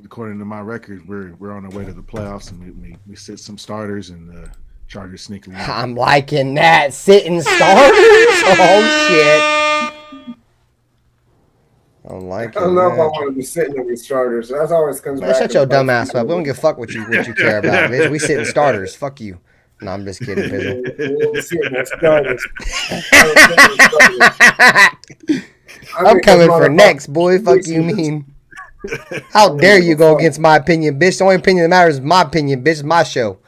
according to my record, we're on our way to the playoffs, and we sit some starters, and the Chargers sneak along. I'm liking that. Sitting starters? Oh, shit. I'm liking I don't know if I that. want to be sitting in these starters. That always comes Man, back. shut your dumb ass up. We don't give a fuck what you care about, bitch. We sitting starters. Fuck you. No, I'm just kidding, Pizzle. We'll see it next starters. I'm coming for next, boy. Fuck you mean? How dare you go against my opinion, bitch? The only opinion that matters is my opinion, bitch. It's my show.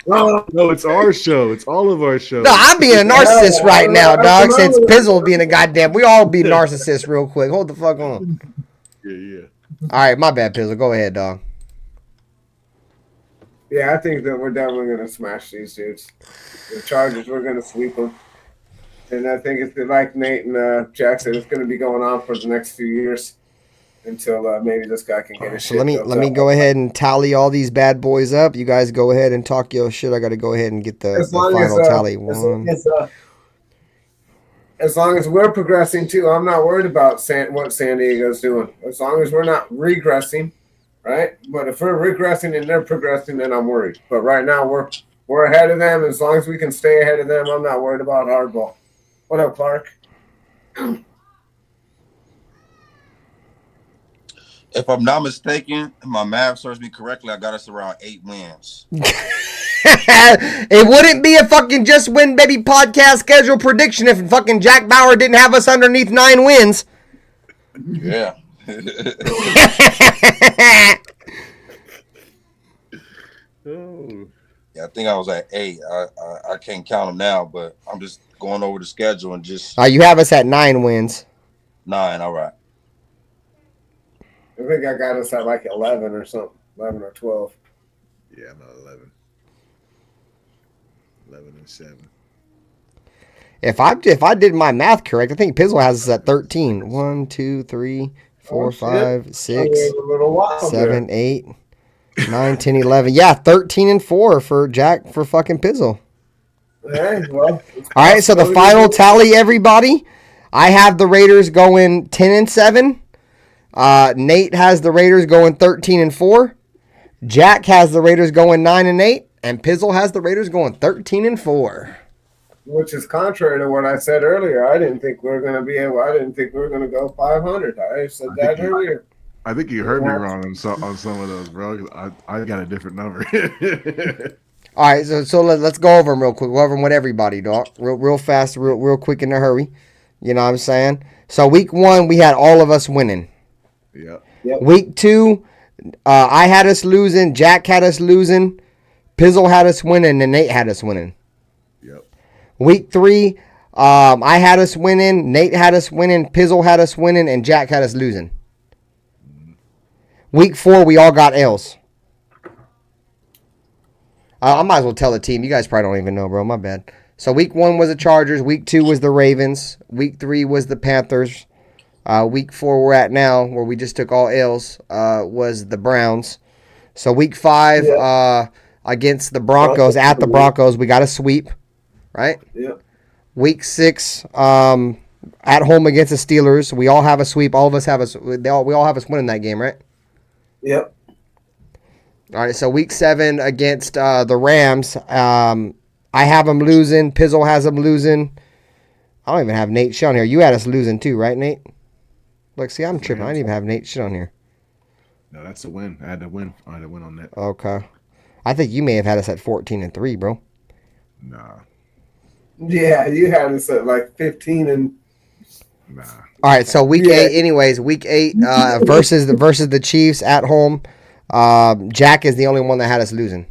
No, it's our show. It's all of our shows. No, I'm being a narcissist right now, dog. Since Pizzle being a goddamn, we all be narcissists real quick. Hold the fuck on. Yeah. All right, my bad, Pizzle. Go ahead, dog. Yeah, I think that we're definitely going to smash these dudes. The Chargers, we're going to sweep them. And I think it's like Nate and Jack said, it's going to be going on for the next few years until maybe this guy can get his So shit. let me go ahead and tally all these bad boys up. You guys go ahead and talk your shit. I got to go ahead and get the final tally. As long as we're progressing too, I'm not worried about what San Diego's doing. As long as we're not regressing, right? But if we're regressing and they're progressing, then I'm worried. But right now we're ahead of them. As long as we can stay ahead of them, I'm not worried about hardball. What up, Clark? If I'm not mistaken, if my math serves me correctly, I got us around 8 wins. It wouldn't be a fucking Just Win Baby podcast schedule prediction if fucking Jack Bauer didn't have us underneath 9 wins. Yeah. Oh. Yeah, I think I was at 8. I can't count them now, but I'm just going over the schedule and just You have us at 9 wins. 9. All right. I think I got us at like 11 or something, 11 or 12. Yeah, I'm at 11. 11 and 7. If I did my math correct, I think Pizzle has us at 13. 1, 2, 3, 4, 5, 6, 7, 8, 9, 10, 11. Yeah, 13 and 4 for Jack for fucking Pizzle. Hey, well, all right, so the final tally, everybody. I have the Raiders going 10 and 7. Nate has the Raiders going 13 and 4. Jack has the Raiders going 9 and 8, and Pizzle has the Raiders going 13 and 4. Which is contrary to what I said earlier. I didn't think we were going to be able. I didn't think we were going to go 500. I said that earlier. I think you heard me wrong on some of those, bro. I got a different number. All right, so let's go over them real quick. Go over them with everybody, dog. Real fast, real quick in a hurry. You know what I'm saying? So week 1, we had all of us winning. Yep. Week 2, I had us losing. Jack had us losing. Pizzle had us winning, and Nate had us winning. Yep. Week 3, I had us winning. Nate had us winning. Pizzle had us winning, and Jack had us losing. Week 4, we all got L's. I might as well tell the team. You guys probably don't even know, bro. My bad. So week 1 was the Chargers. Week 2 was the Ravens. Week 3 was the Panthers. Week 4 we're at now, where we just took all L's, was the Browns. So week 5 against the Broncos, at the Broncos, we got a sweep, right? Yeah. Week 6 at home against the Steelers, we all have a sweep. All of us have we all have us winning that game, right? Yep. All right, so week 7 against the Rams, I have them losing. Pizzle has them losing. I don't even have Nate shit on here. You had us losing too, right, Nate? Look, see, I'm tripping. I didn't even have Nate shit on here. No, that's a win. I had to win on that. Okay. I think you may have had us at 14 and 3, bro. Nah. Yeah, you had us at like 15 and. Nah. All right, so week 8, anyways, week 8 versus the Chiefs at home. Jack is the only one that had us losing.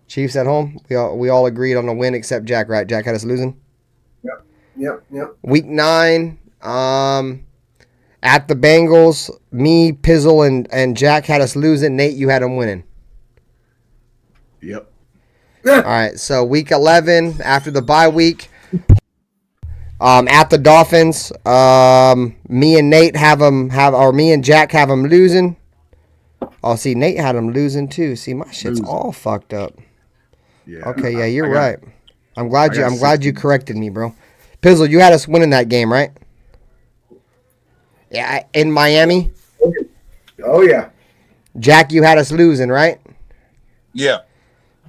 Chiefs at home. We all agreed on a win except Jack, right? Jack had us losing. Yep. Week 9, at the Bengals, me, Pizzle, and Jack had us losing. Nate, you had them winning. Yep. All right, so week 11, after the bye week, at the Dolphins, me and Nate me and Jack have them losing. Oh, see, Nate had them losing too. See, my shit's all fucked up. Yeah. Okay, yeah, you're right. I'm glad you corrected me, bro. Pizzle, you had us winning that game, right? Yeah, in Miami. Oh yeah. Jack, you had us losing, right? Yeah.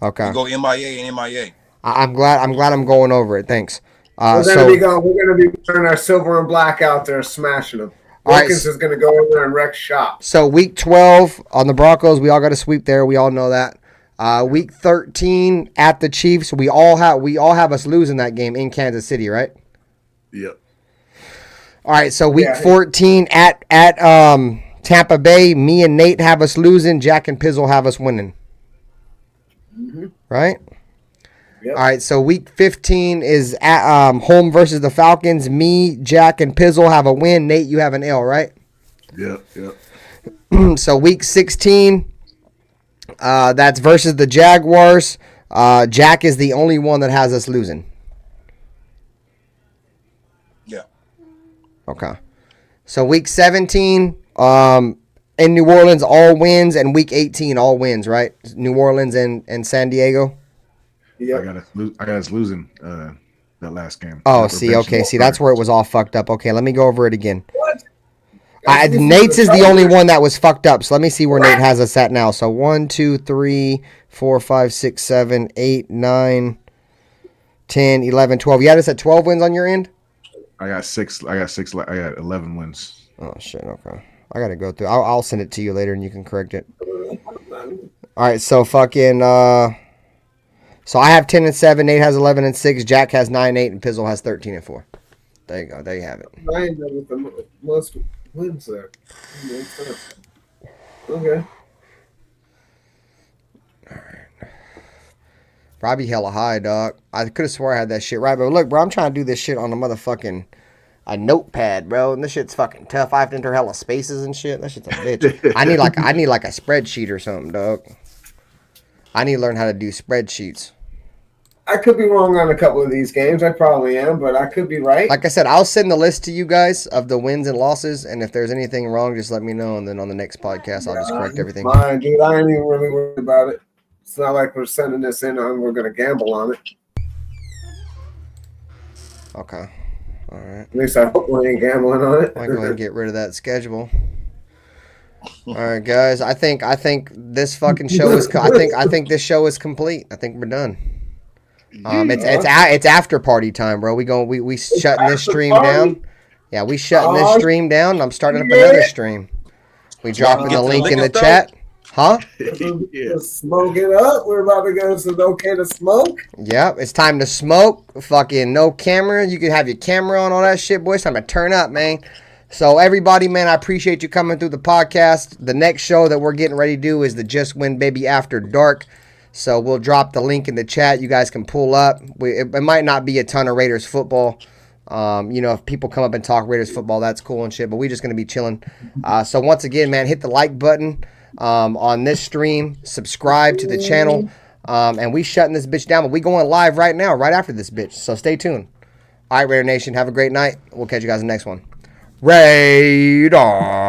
Okay. We go MIA and MIA. I'm glad I'm going over it. Thanks. We're gonna be wearing our silver and black out there, smashing them. All right. Wilkins is going to go in there and wreck shop. So week 12 on the Broncos, we all got a sweep there. We all know that. Week 13 at the Chiefs, we all have us losing that game in Kansas City, right? Yep. All right. So week 14 at Tampa Bay, me and Nate have us losing. Jack and Pizzle have us winning. Right? Yep. All right, so week 15 is at home versus the Falcons. Me, Jack, and Pizzle have a win. Nate, you have an L, right? Yep. So week 16, that's versus the Jaguars. Jack is the only one that has us losing. Yeah. Okay. So week 17, in New Orleans, all wins, and week 18, all wins, right? New Orleans and San Diego. Yep. I got us losing that last game. Oh, see, okay, see, that's where it was all fucked up. Okay, let me go over it again. What? Nate's is the only one that was fucked up. So let me see where Nate has us at now. So 1, 2, 3, 4, 5, 6, 7, 8, 9, 10, 11, 12. You had us at 12 wins on your end? I got 6. I got 11 wins. Oh, shit, okay. I got to go through. I'll send it to you later and you can correct it. All right, so fucking... So I have 10 and 7. Nate has 11 and 6. Jack has 9 and 8, and Pizzle has 13 and 4. There you go. There you have it. I ain't done with the most wins there. Okay. Probably hella high, dog. I could have swore I had that shit right, but look, bro, I'm trying to do this shit on a motherfucking notepad, bro, and this shit's fucking tough. I have to enter hella spaces and shit. That shit's a bitch. I need like a spreadsheet or something, dog. I need to learn how to do spreadsheets. I could be wrong on a couple of these games. I probably am, but I could be right. Like I said, I'll send the list to you guys of the wins and losses, and if there's anything wrong, just let me know, and then on the next podcast, I'll just correct everything. Fine, dude. I ain't even really worried about it. It's not like we're sending this in and we're going to gamble on it. Okay. All right. At least I hope we ain't gambling on it. I'll go ahead and get rid of that schedule. All right, guys. I think this fucking show is. I think this show is complete. I think we're done. It's after party time, bro. We shutting this stream down. Yeah, we shutting this stream down. And I'm starting up another stream. We dropping the link in the chat. Huh? Yeah. Smoke it up. We're about to go to the okay to smoke. Yeah, it's time to smoke. Fucking no camera. You can have your camera on, all that shit, boys. Time to turn up, man. So everybody, man, I appreciate you coming through the podcast. The next show that we're getting ready to do is the Just Win Baby After Dark. So we'll drop the link in the chat. You guys can pull up. It might not be a ton of Raiders football. If people come up and talk Raiders football, that's cool and shit. But we're just going to be chilling. So once again, man, hit the like button on this stream. Subscribe to the channel. And we shutting this bitch down. But we going live right now, right after this bitch. So stay tuned. All right, Raider Nation, have a great night. We'll catch you guys in the next one. Radar.